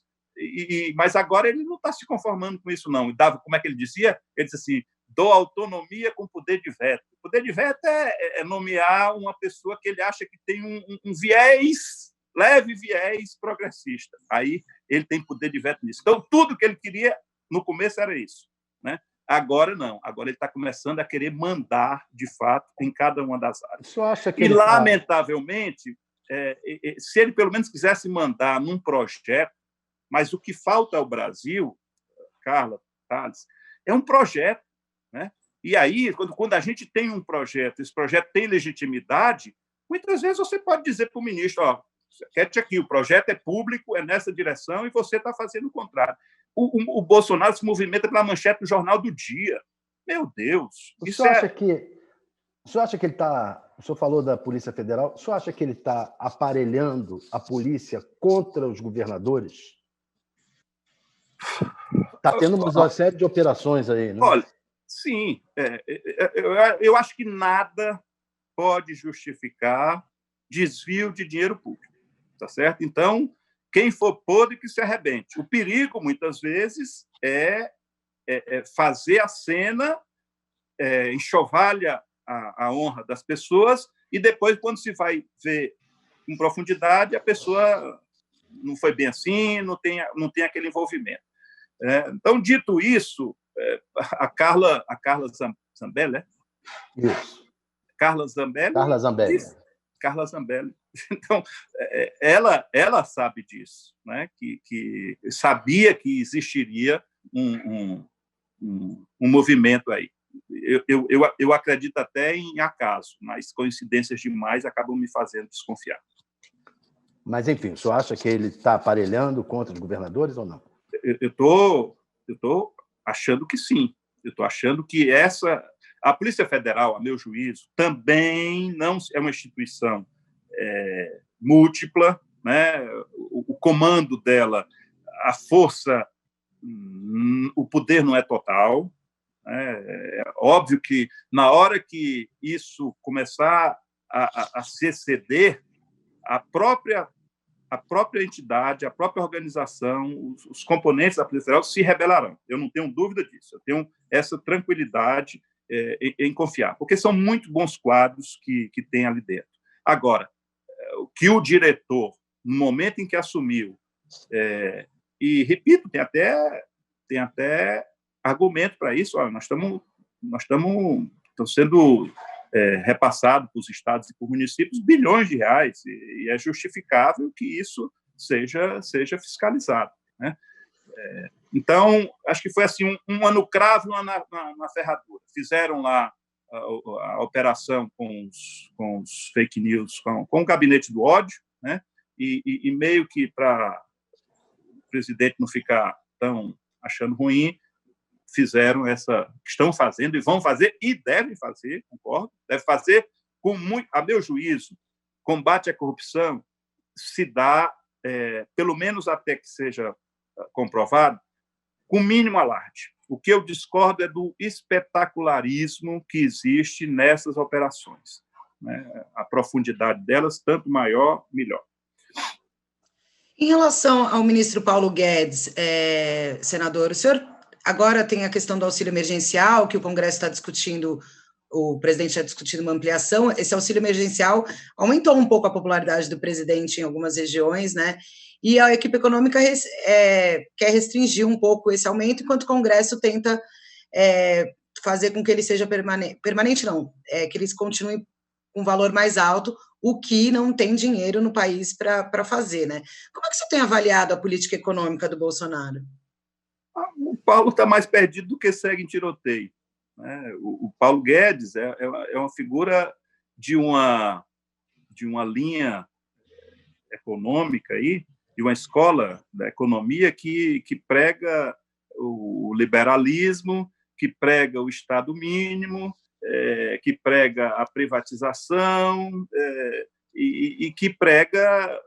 mas agora ele não está se conformando com isso, não. Como é que ele dizia? Ele disse assim, dou autonomia com poder de veto. O poder de veto é nomear uma pessoa que ele acha que tem um viés, leve viés progressista. Aí ele tem poder de veto nisso. Então, tudo que ele queria no começo era isso, né? Agora não. Agora ele está começando a querer mandar, de fato, em cada uma das áreas. Você acha que lamentavelmente, se ele pelo menos quisesse mandar num projeto, mas o que falta ao Brasil, Carla, Thales, é um projeto, né? E aí, quando a gente tem um projeto, esse projeto tem legitimidade, muitas vezes você pode dizer para o ministro, ó, quieto aqui, o projeto é público, é nessa direção, e você está fazendo o contrário. O Bolsonaro se movimenta pela manchete do Jornal do Dia. Meu Deus! O senhor acha que ele está... O senhor falou da Polícia Federal. O senhor acha que ele está aparelhando a polícia contra os governadores? Está tendo uma série de operações aí, né? Olha, sim. Eu acho que nada pode justificar desvio de dinheiro público. Tá certo? Então, quem for podre que se arrebente. O perigo, muitas vezes, é fazer a cena, enxovalha a honra das pessoas, e depois, quando se vai ver com profundidade, a pessoa não foi bem assim, não tem aquele envolvimento. Então, dito isso, a Carla Zambelli, né? Isso. Carla Zambelli. Carla Zambelli. Então, ela sabe disso, né? Que sabia que existiria um movimento aí. eu acredito até em acaso, mas coincidências demais acabam me fazendo desconfiar. Mas, enfim, o senhor acha que ele está aparelhando contra os governadores ou não? Eu estou achando que sim. Eu estou achando que a Polícia Federal, a meu juízo, também não é uma instituição múltipla, né? O comando dela, a força, o poder não é total. É óbvio que, na hora que isso começar a se exceder, a própria entidade, a própria organização, os componentes da Polícia Federal se rebelarão. Eu não tenho dúvida disso. Eu tenho essa tranquilidade em confiar, porque são muito bons quadros que tem ali dentro. Agora, o que o diretor, no momento em que assumiu, e, repito, tem até argumento para isso. Olha, nós estamos sendo repassado para os estados e para os municípios bilhões de reais, e é justificável que isso seja fiscalizado, né? Então, acho que foi assim, uma no cravo e uma na ferradura. Fizeram lá a operação com os fake news, com o gabinete do ódio, né? E meio que para o presidente não ficar tão achando ruim, estão fazendo e vão fazer e devem fazer, concordo, deve fazer com muito, a meu juízo, combate à corrupção se dá, pelo menos até que seja comprovado, com mínimo alarde. O que eu discordo é do espetacularismo que existe nessas operações, né? A profundidade delas, tanto maior, melhor. Em relação ao ministro Paulo Guedes, senador, o senhor agora tem a questão do auxílio emergencial, que o Congresso está discutindo, o presidente está discutindo uma ampliação. Esse auxílio emergencial aumentou um pouco a popularidade do presidente em algumas regiões, né? E a equipe econômica quer restringir um pouco esse aumento, enquanto o Congresso tenta fazer com que ele seja permanente, não, que eles continuem com um valor mais alto, o que não tem dinheiro no país para fazer, né? Como é que você tem avaliado a política econômica do Bolsonaro? O Paulo está mais perdido do que segue em tiroteio, né? O Paulo Guedes é uma figura de uma linha econômica aí, de uma escola da economia que prega o liberalismo, que prega o Estado mínimo, que prega a privatização e que prega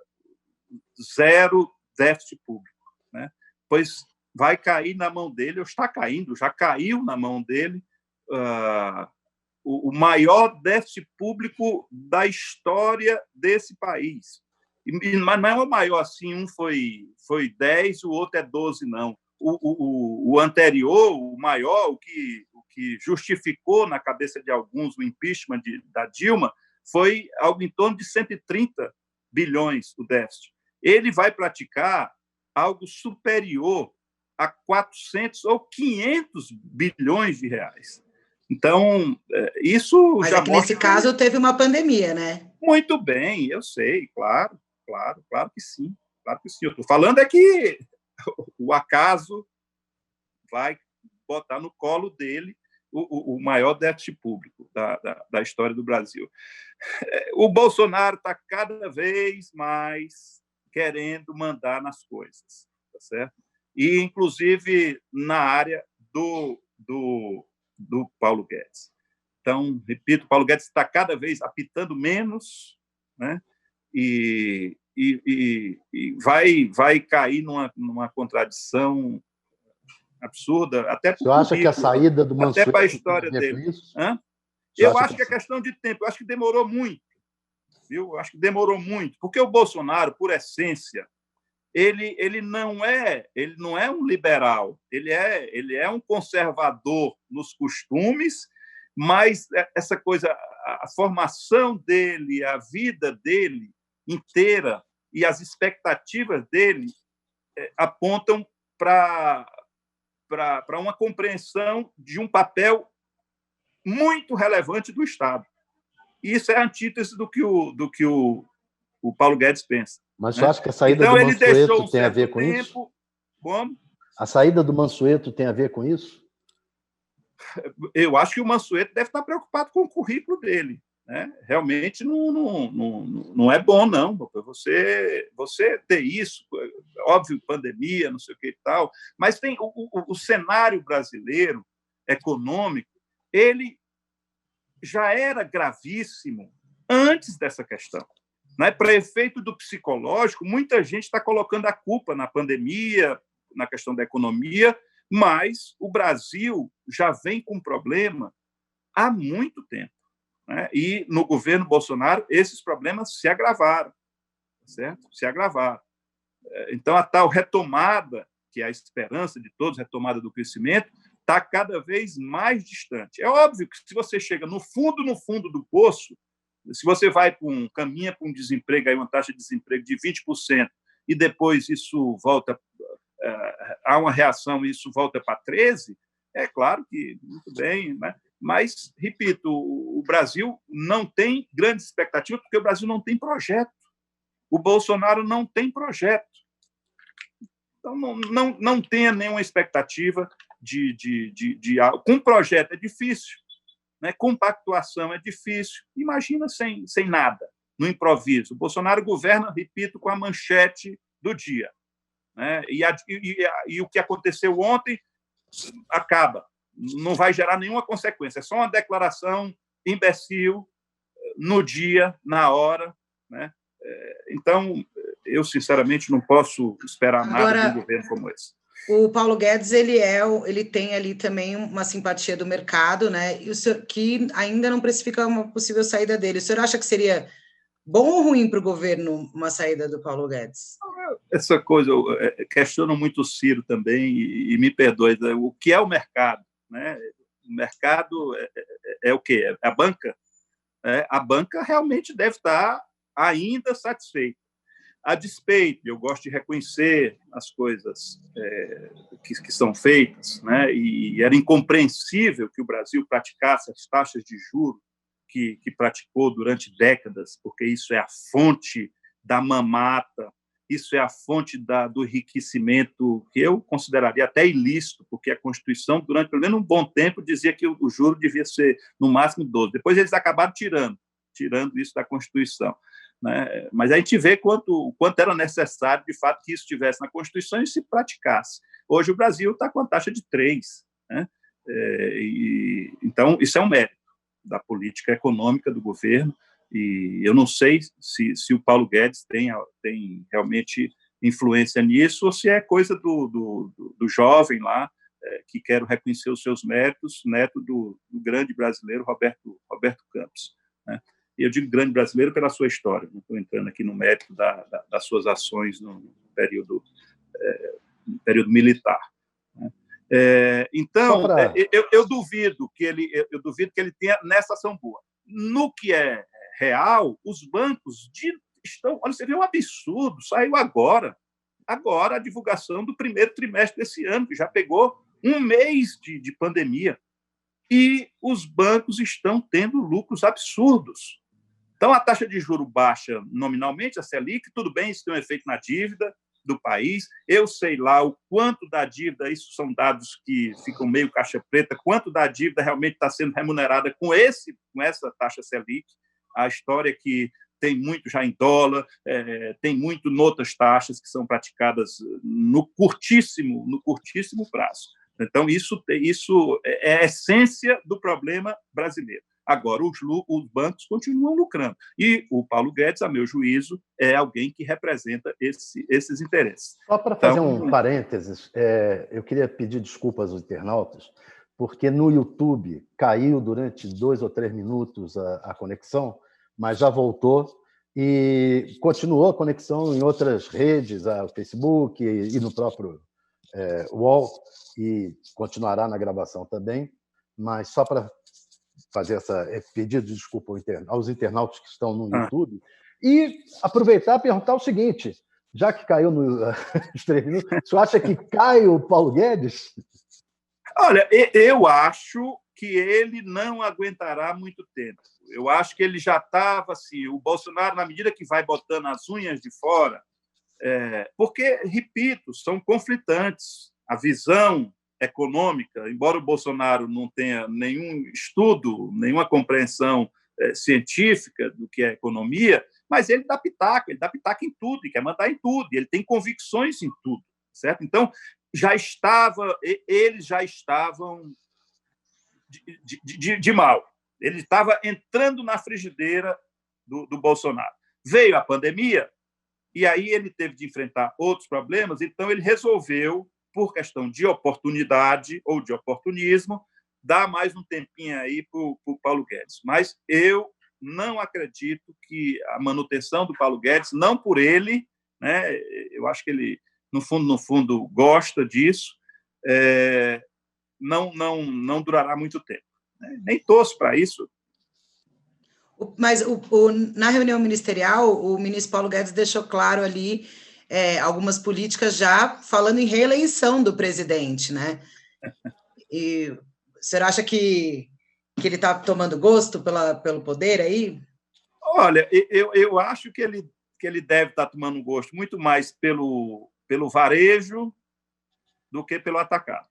zero déficit público, né? Pois vai cair na mão dele, ou está caindo, já caiu na mão dele, o maior déficit público da história desse país. Mas não é o maior assim, um foi 10, o outro é 12, não. O anterior, o maior, o que justificou na cabeça de alguns o impeachment da Dilma, foi algo em torno de 130 bilhões o déficit. Ele vai praticar algo superior a 400 ou 500 bilhões de reais. Então, isso mas já mostra... Mas nesse caso teve uma pandemia, né? Muito bem, eu sei, claro que sim. Claro que sim. Eu estou falando que o acaso vai botar no colo dele o maior déficit público da história do Brasil. O Bolsonaro está cada vez mais querendo mandar nas coisas, tá certo? E, inclusive, na área do Paulo Guedes. Então, repito, Paulo Guedes está cada vez apitando menos, né? E vai cair numa contradição absurda, até para o currículo, acha que a saída do Mansueto até para a história dele. Eu acho que é questão de tempo. Eu acho que demorou muito, viu? Eu acho que demorou muito, porque o Bolsonaro, por essência, ele não é um liberal, ele é um conservador nos costumes, mas essa coisa, a formação dele, a vida dele inteira e as expectativas dele apontam para uma compreensão de um papel muito relevante do Estado. E isso é a antítese do que o Paulo Guedes pensa. Mas você acha que a saída do Mansueto tem a ver com isso? Como? A saída do Mansueto tem a ver com isso? Eu acho que o Mansueto deve estar preocupado com o currículo dele. Né? Realmente não é bom, não. Você ter isso, óbvio, pandemia, não sei o que e tal, mas tem o cenário brasileiro econômico, ele já era gravíssimo antes dessa questão. Né? Para efeito do psicológico, muita gente está colocando a culpa na pandemia, na questão da economia, mas o Brasil já vem com problema há muito tempo. Né? E no governo Bolsonaro, esses problemas se agravaram, certo? Se agravaram. Então, a tal retomada, que é a esperança de todos, retomada do crescimento, está cada vez mais distante. É óbvio que se você chega no fundo do poço, se você caminha com um desemprego, aí uma taxa de desemprego de 20%, e depois isso volta, há uma reação e isso volta para 13%, é claro que muito bem, né? Mas, repito, o Brasil não tem grande expectativa porque o Brasil não tem projeto. O Bolsonaro não tem projeto. Então, não tenha nenhuma expectativa de algo. Com projeto é difícil, né? Com pactuação é difícil. Imagina sem nada, no improviso. O Bolsonaro governa, repito, com a manchete do dia. Né? E o que aconteceu ontem acaba. Não vai gerar nenhuma consequência. É só uma declaração imbecil no dia, na hora. Né? Então, eu, sinceramente, não posso esperar nada de um governo como esse. O Paulo Guedes, ele tem ali também uma simpatia do mercado, né? E o senhor, que ainda não precifica uma possível saída dele. O senhor acha que seria bom ou ruim para o governo uma saída do Paulo Guedes? Essa coisa, eu questiono muito o Ciro também, e me perdoe, o que é o mercado? Né? O mercado é o quê? É a banca? A banca realmente deve estar ainda satisfeita. A despeito, eu gosto de reconhecer as coisas que são feitas, né? E era incompreensível que o Brasil praticasse as taxas de juros que praticou durante décadas, porque isso é a fonte da mamata, isso é a fonte do enriquecimento que eu consideraria até ilícito, porque a Constituição, durante pelo menos um bom tempo, dizia que o juro devia ser no máximo 12%. Depois eles acabaram tirando isso da Constituição. Né? Mas a gente vê quanto era necessário, de fato, que isso estivesse na Constituição e se praticasse. Hoje o Brasil está com a taxa de 3%. Né? Então, isso é um mérito da política econômica do governo, e eu não sei se o Paulo Guedes tem realmente influência nisso, ou se é coisa do jovem lá, que quer reconhecer os seus méritos, neto do grande brasileiro Roberto Campos. Né? E eu digo grande brasileiro pela sua história, não estou entrando aqui no mérito das suas ações no período militar. Né? Então, eu duvido que ele tenha nessa ação boa. No que é real, os bancos estão... Olha, você vê um absurdo, saiu agora a divulgação do primeiro trimestre desse ano, que já pegou um mês de pandemia, e os bancos estão tendo lucros absurdos. Então, a taxa de juros baixa nominalmente, a Selic, tudo bem, isso tem um efeito na dívida do país. Eu sei lá o quanto da dívida, isso são dados que ficam meio caixa preta, quanto da dívida realmente está sendo remunerada com essa taxa Selic. A história é que tem muito já em dólar, tem muito em outras taxas que são praticadas no curtíssimo prazo. Então, isso é a essência do problema brasileiro. Agora, os bancos continuam lucrando. E o Paulo Guedes, a meu juízo, é alguém que representa esses interesses. Só para fazer um parênteses, eu queria pedir desculpas aos internautas, porque no YouTube caiu durante 2 ou 3 minutos a conexão, mas já voltou e continuou a conexão em outras redes, o Facebook e no próprio UOL, e continuará na gravação também, mas só para fazer pedido de desculpa aos internautas que estão no YouTube, e aproveitar e perguntar o seguinte, já que caiu nos 3 minutos, você acha que cai o Paulo Guedes? Olha, eu acho que ele não aguentará muito tempo. Eu acho que ele já estava assim, o Bolsonaro, na medida que vai botando as unhas de fora, porque, repito, são conflitantes. A visão econômica, embora o Bolsonaro não tenha nenhum estudo, nenhuma compreensão científica do que é economia, mas ele dá pitaco em tudo, e quer mandar em tudo, e ele tem convicções em tudo, certo? Então, eles já estavam de mal. Ele estava entrando na frigideira do Bolsonaro. Veio a pandemia, e aí ele teve de enfrentar outros problemas, então ele resolveu, por questão de oportunidade ou de oportunismo, dar mais um tempinho aí para o Paulo Guedes. Mas eu não acredito que a manutenção do Paulo Guedes, não por ele, né, eu acho que ele, no fundo, gosta disso, não durará muito tempo. Né? Nem torço para isso. Mas na reunião ministerial, o ministro Paulo Guedes deixou claro ali algumas políticas já falando em reeleição do presidente, né? E você acha que ele está tomando gosto pelo poder aí? Olha, eu acho que ele deve estar tomando gosto muito mais pelo varejo do que pelo atacado.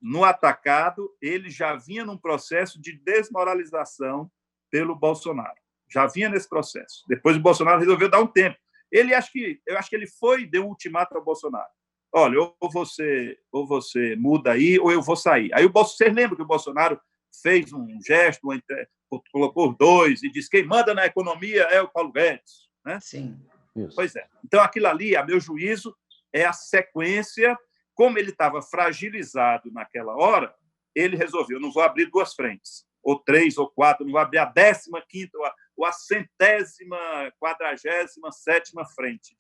No atacado, ele já vinha num processo de desmoralização pelo Bolsonaro. Já vinha nesse processo. Depois o Bolsonaro resolveu dar um tempo. Eu acho que ele deu um ultimato ao Bolsonaro. Olha, ou você muda aí, ou eu vou sair. Aí vocês lembram que o Bolsonaro fez um gesto, colocou os dois e disse: quem manda na economia é o Paulo Guedes. Né? Sim. Isso. Pois é. Então, aquilo ali, a meu juízo, é a sequência. Como ele estava fragilizado naquela hora, ele resolveu: não vou abrir duas frentes, ou três, ou quatro, não vou abrir a 15ª ou a 147ª frente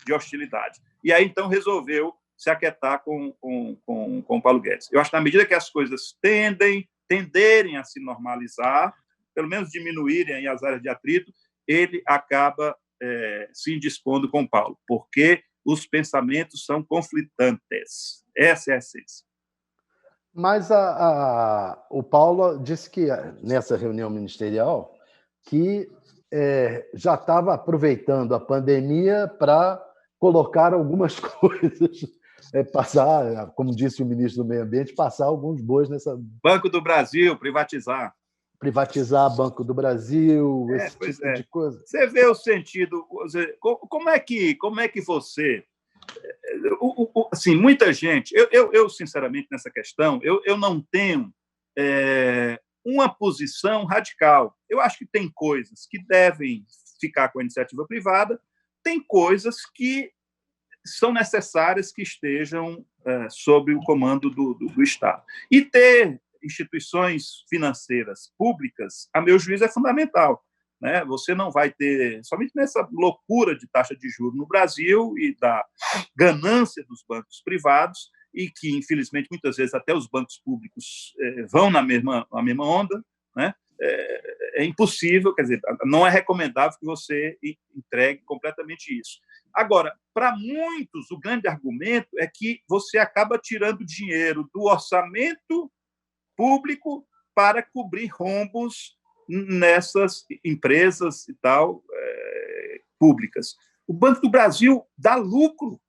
de hostilidade. E aí, então, resolveu se aquietar com o Paulo Guedes. Eu acho que, na medida que as coisas tenderem a se normalizar, pelo menos diminuírem aí as áreas de atrito, ele acaba se indispondo com o Paulo, porque os pensamentos são conflitantes. Essa é a essência. Mas o Paulo disse que, nessa reunião ministerial, que já estava aproveitando a pandemia para colocar algumas coisas, passar, como disse o ministro do Meio Ambiente, passar alguns bois nessa... Banco do Brasil, privatizar Banco do Brasil, esse tipo de coisa. Você vê o sentido... Como é que você... Assim, muita gente... Eu sinceramente, nessa questão, eu não tenho uma posição radical. Eu acho que tem coisas que devem ficar com a iniciativa privada, tem coisas que são necessárias que estejam sob o comando do Estado. E ter instituições financeiras públicas, a meu juízo, é fundamental. Né? Você não vai ter, somente nessa loucura de taxa de juros no Brasil e da ganância dos bancos privados, e que, infelizmente, muitas vezes até os bancos públicos vão na mesma onda, né? É impossível, quer dizer, não é recomendável que você entregue completamente isso. Agora, para muitos, o grande argumento é que você acaba tirando dinheiro do orçamento público para cobrir rombos nessas empresas e tal públicas. O Banco do Brasil dá lucro,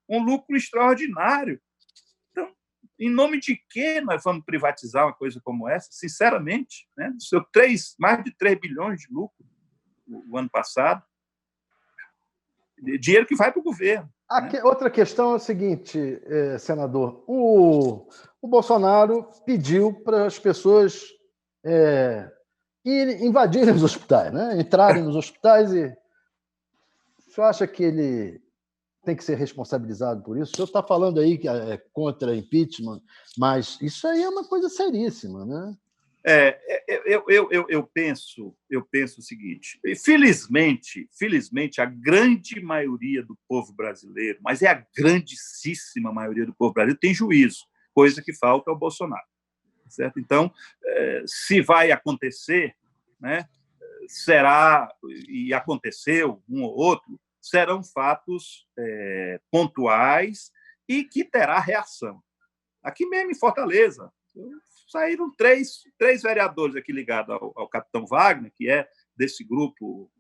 um lucro extraordinário. Então, em nome de que nós vamos privatizar uma coisa como essa? Sinceramente, né? Mais de 3 bilhões de lucro o ano passado. Dinheiro que vai para o governo. Né? Outra questão é o seguinte, senador. O Bolsonaro pediu para as pessoas invadirem os hospitais, né? Entrarem nos hospitais e... O senhor acha que ele tem que ser responsabilizado por isso? O senhor está falando aí que é contra impeachment, mas isso aí é uma coisa seríssima, né? Eu penso o seguinte: felizmente, a grande maioria do povo brasileiro, mas é a grandíssima maioria do povo brasileiro, tem juízo, coisa que falta ao Bolsonaro. Certo? Então, se vai acontecer, né, será, e aconteceu um ou outro, serão fatos pontuais e que terá reação. Aqui mesmo em Fortaleza, saíram três vereadores aqui ligados ao capitão Wagner, que é desse grupo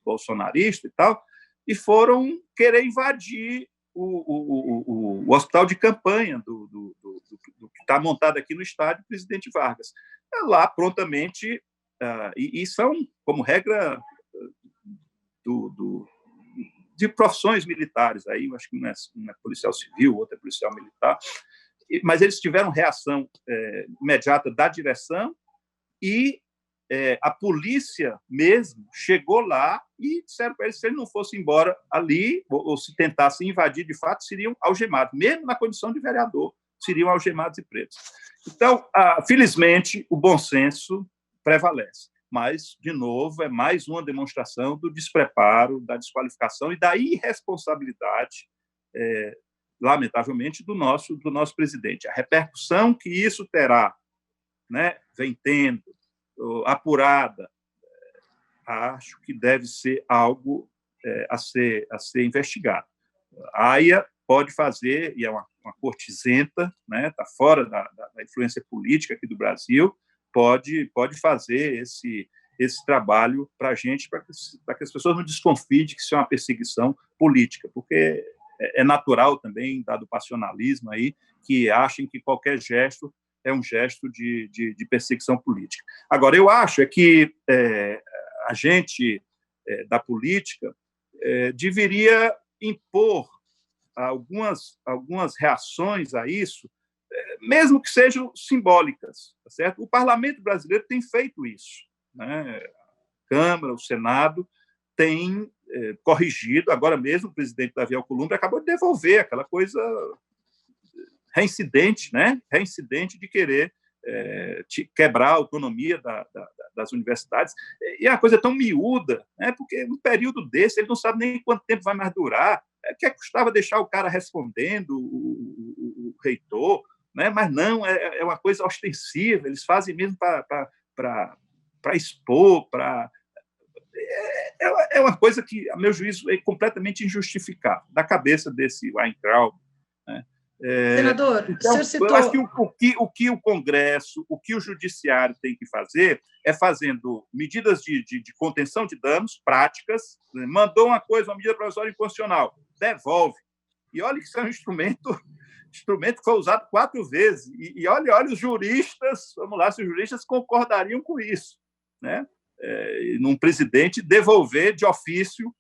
bolsonarista e tal, e foram querer invadir o hospital de campanha do do que está montado aqui no estádio Presidente Vargas. Lá, prontamente, e são, como regra, de profissões militares, aí eu acho que um é policial civil, outro é policial militar, mas eles tiveram reação imediata da direção e a polícia mesmo chegou lá e disseram para eles que se ele não fosse embora ali, ou se tentasse invadir de fato, seriam algemados, mesmo na condição de vereador, seriam algemados e presos. Então, felizmente, o bom senso prevalece. Mas, de novo, é mais uma demonstração do despreparo, da desqualificação e da irresponsabilidade, lamentavelmente, do nosso presidente. A repercussão que isso terá, né, vem tendo, apurada, acho que deve ser algo a ser investigado. A AIA pode fazer, e é uma corte isenta, né, está fora da influência política aqui do Brasil, pode fazer esse trabalho para a gente, para que as pessoas não desconfiem de que isso é uma perseguição política, porque é natural também, dado o passionalismo aí, que achem que qualquer gesto é um gesto de perseguição política. Agora, eu acho que a gente da política deveria impor algumas reações a isso, mesmo que sejam simbólicas, tá certo? O Parlamento brasileiro tem feito isso, né? A Câmara, o Senado têm corrigido. Agora mesmo o presidente Davi Alcolumbre acabou de devolver aquela coisa reincidente, né? Reincidente de querer quebrar a autonomia das universidades. E é uma coisa tão miúda, né? Porque no período desse ele não sabe nem quanto tempo vai mais durar. Que custava deixar o cara respondendo, o reitor, né? Mas não, é uma coisa ostensiva, eles fazem mesmo para expor, é uma coisa que, a meu juízo, é completamente injustificável, da cabeça desse Weintraub, né? Senador, então, o senhor citou... Eu acho que o que o Congresso, o que o Judiciário tem que fazer é fazendo medidas de contenção de danos práticas, né? Mandou uma medida provisória inconstitucional, devolve. E olha que isso é um instrumento que foi usado 4 vezes. E olha os juristas, vamos lá, se os juristas concordariam com isso, né? Num presidente devolver de ofício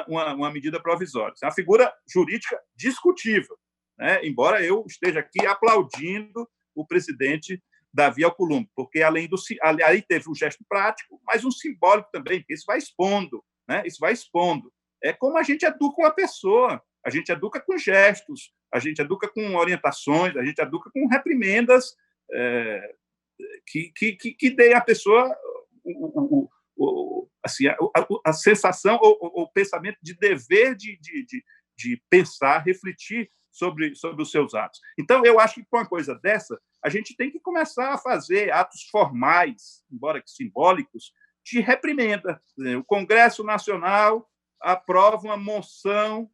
uma medida provisória. Isso é uma figura jurídica discutível, né? Embora eu esteja aqui aplaudindo o presidente Davi Alcolumbre, porque aí teve um gesto prático, mas um simbólico também, porque isso vai expondo, né? Isso vai expondo. É como a gente educa uma pessoa, a gente educa com gestos, a gente educa com orientações, a gente educa com reprimendas que deem à pessoa assim, a sensação ou o pensamento de dever de pensar, refletir sobre os seus atos. Então, eu acho que, com uma coisa dessa, a gente tem que começar a fazer atos formais, embora que simbólicos, de reprimenda. O Congresso Nacional aprova uma moção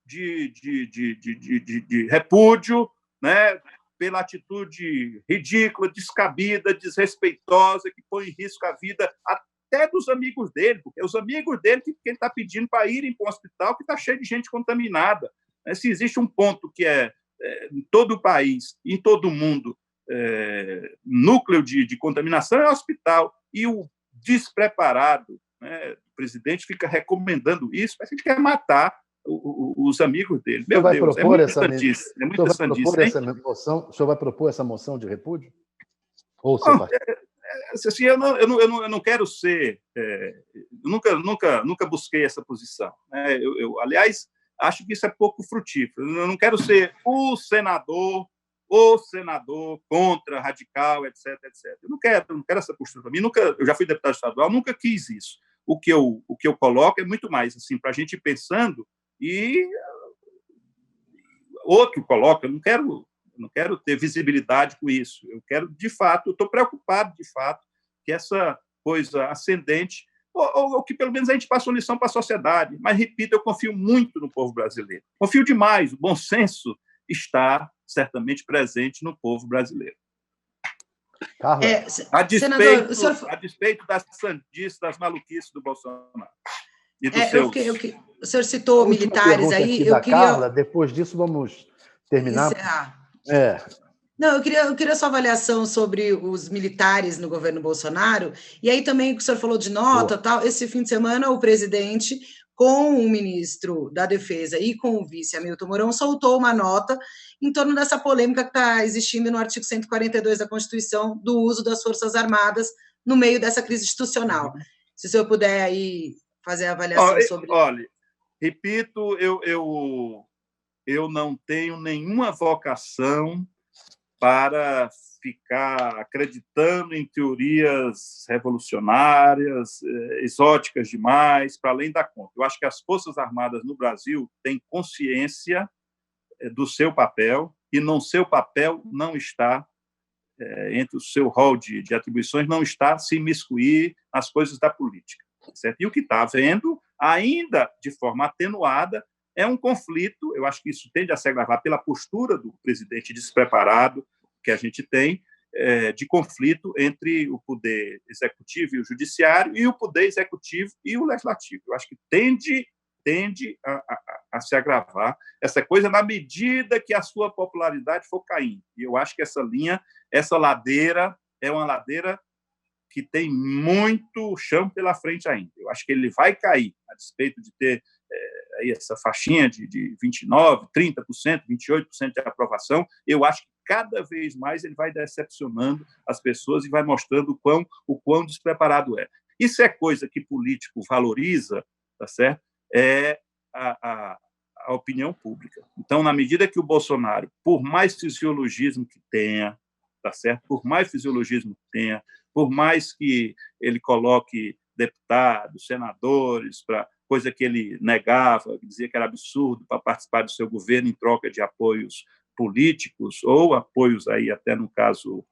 de repúdio, né, pela atitude ridícula, descabida, desrespeitosa, que põe em risco a vida até dos amigos dele, porque é os amigos dele que ele está pedindo para irem para um hospital que está cheio de gente contaminada. Se existe um ponto que em todo o país, em todo o mundo, núcleo de contaminação, é o hospital. E o despreparado, né, o presidente fica recomendando isso, mas a gente quer matar os amigos dele. Meu Deus, é muito sandice. É muito sandice. O senhor vai propor essa moção de repúdio? Ou assim, eu não quero ser... nunca busquei essa posição, né? Aliás, acho que isso é pouco frutífero. Eu não quero ser o senador contra radical, etc, etc. Eu não quero essa postura para mim. Eu já fui deputado estadual, nunca quis isso. O que eu coloco é muito mais assim, para a gente ir pensando, e outro coloca. Eu não quero ter visibilidade com isso. Eu quero, de fato, estou preocupado, de fato, que essa coisa ascendente, ou que pelo menos a gente passe uma lição para a sociedade. Mas, repito, eu confio muito no povo brasileiro. Confio demais. O bom senso está certamente presente no povo brasileiro. Carla, a despeito das sandices, das maluquices do Bolsonaro. E dos seus... O senhor citou militares aí. Eu queria... Carla, depois disso vamos terminar. Encerrar. Não, eu queria sua avaliação sobre os militares no governo Bolsonaro, e aí também o senhor falou de nota, tal. Esse fim de semana o presidente, com o ministro da Defesa e com o vice Hamilton Mourão, soltou uma nota em torno dessa polêmica que está existindo no artigo 142 da Constituição, do uso das Forças Armadas no meio dessa crise institucional. Se o senhor puder aí fazer a avaliação sobre... Olha, repito, eu não tenho nenhuma vocação para ficar acreditando em teorias revolucionárias, exóticas demais, para além da conta. Eu acho que as Forças Armadas no Brasil têm consciência do seu papel, e no seu papel não está, entre o seu rol de atribuições, não está se imiscuir nas coisas da política. Certo? E o que está havendo, ainda de forma atenuada, é um conflito. Eu acho que isso tende a se agravar pela postura do presidente despreparado que a gente tem, de conflito entre o poder executivo e o judiciário, e o poder executivo e o legislativo. Eu acho que tende a se agravar essa coisa na medida que a sua popularidade for caindo. E eu acho que essa ladeira é uma ladeira que tem muito chão pela frente ainda. Eu acho que ele vai cair, a despeito de ter aí essa faixinha de 29%, 30%, 28% de aprovação. Eu acho que cada vez mais ele vai decepcionando as pessoas e vai mostrando o quão despreparado é. Isso é coisa que político valoriza, tá certo? É a opinião pública. Então, na medida que o Bolsonaro, por mais fisiologismo que tenha, tá certo? Por mais fisiologismo que tenha, por mais que ele coloque deputados, senadores, coisa que ele negava, dizia que era absurdo, para participar do seu governo em troca de apoios políticos ou apoios aí até no caso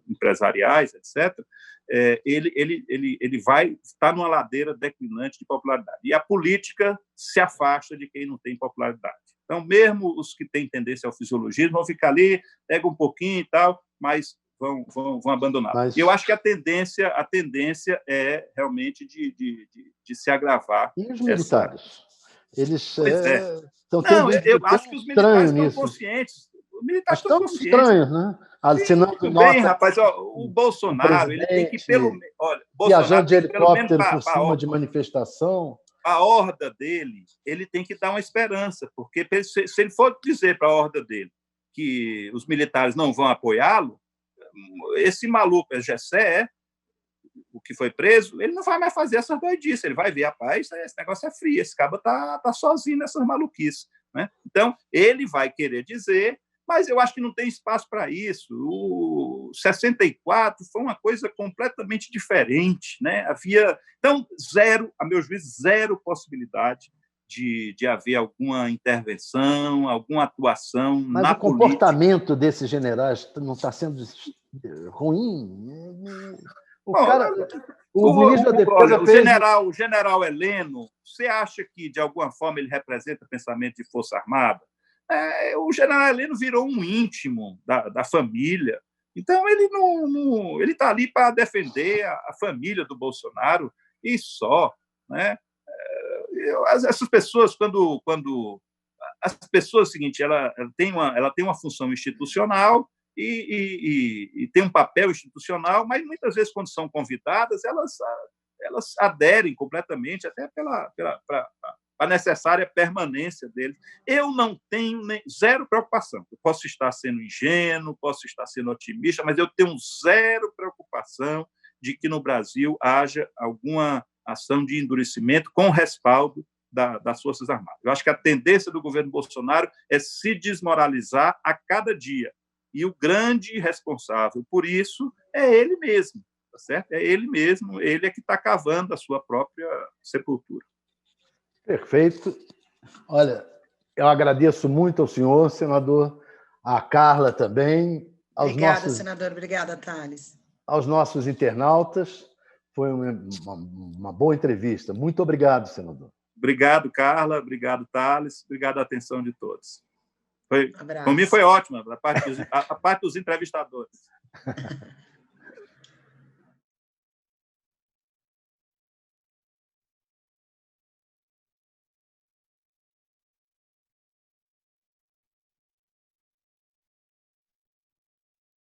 empresariais, etc. Ele vai estar numa ladeira declinante de popularidade. E a política se afasta de quem não tem popularidade. Então, mesmo os que têm tendência ao fisiologismo vão ficar ali, pegam um pouquinho e tal, mas vão abandonar. Mas... Eu acho que a tendência é realmente de se agravar. E os militares? Eles estão tendo... Eu acho que os militares estão conscientes. Os militares estão conscientes. Estranhos, né? Tudo bem, rapaz. O Bolsonaro ele tem que, viajando de helicóptero por cima de manifestação... A horda dele, ele tem que dar uma esperança, porque se ele for dizer para a horda dele que os militares não vão apoiá-lo, esse maluco, Gessé, o que foi preso, ele não vai mais fazer essas doidices, ele vai ver, rapaz, esse negócio é frio, esse cabo tá sozinho nessas maluquices, né? Então, ele vai querer dizer, mas eu acho que não tem espaço para isso. O 64 foi uma coisa completamente diferente, né? Então, a meu juízo, zero possibilidade de haver alguma intervenção, alguma atuação na política. Mas o comportamento desses generais não está sendo ruim? O ministro da Defesa o general Heleno, você acha que, de alguma forma, ele representa pensamento de Força Armada? O general Heleno virou um íntimo da família. Então, ele está ali para defender a família do Bolsonaro e só, né? Essas pessoas, quando as pessoas, é o seguinte, ela tem uma função institucional e tem um papel institucional, mas muitas vezes, quando são convidadas, elas aderem completamente até para a necessária permanência deles. Eu não tenho zero preocupação. Eu posso estar sendo ingênuo, posso estar sendo otimista, mas eu tenho zero preocupação de que no Brasil haja alguma ação de endurecimento com respaldo das Forças Armadas. Eu acho que a tendência do governo Bolsonaro é se desmoralizar a cada dia. E o grande responsável por isso é ele mesmo, tá certo? É ele mesmo, ele é que está cavando a sua própria sepultura. Perfeito. Olha, eu agradeço muito ao senhor, senador, à Carla também. Obrigada, senador. Obrigada, Thales. Aos nossos internautas. Foi uma boa entrevista. Muito obrigado, senador. Obrigado, Carla. Obrigado, Thales. Obrigado a atenção de todos. Por mim foi ótima, a parte dos entrevistadores.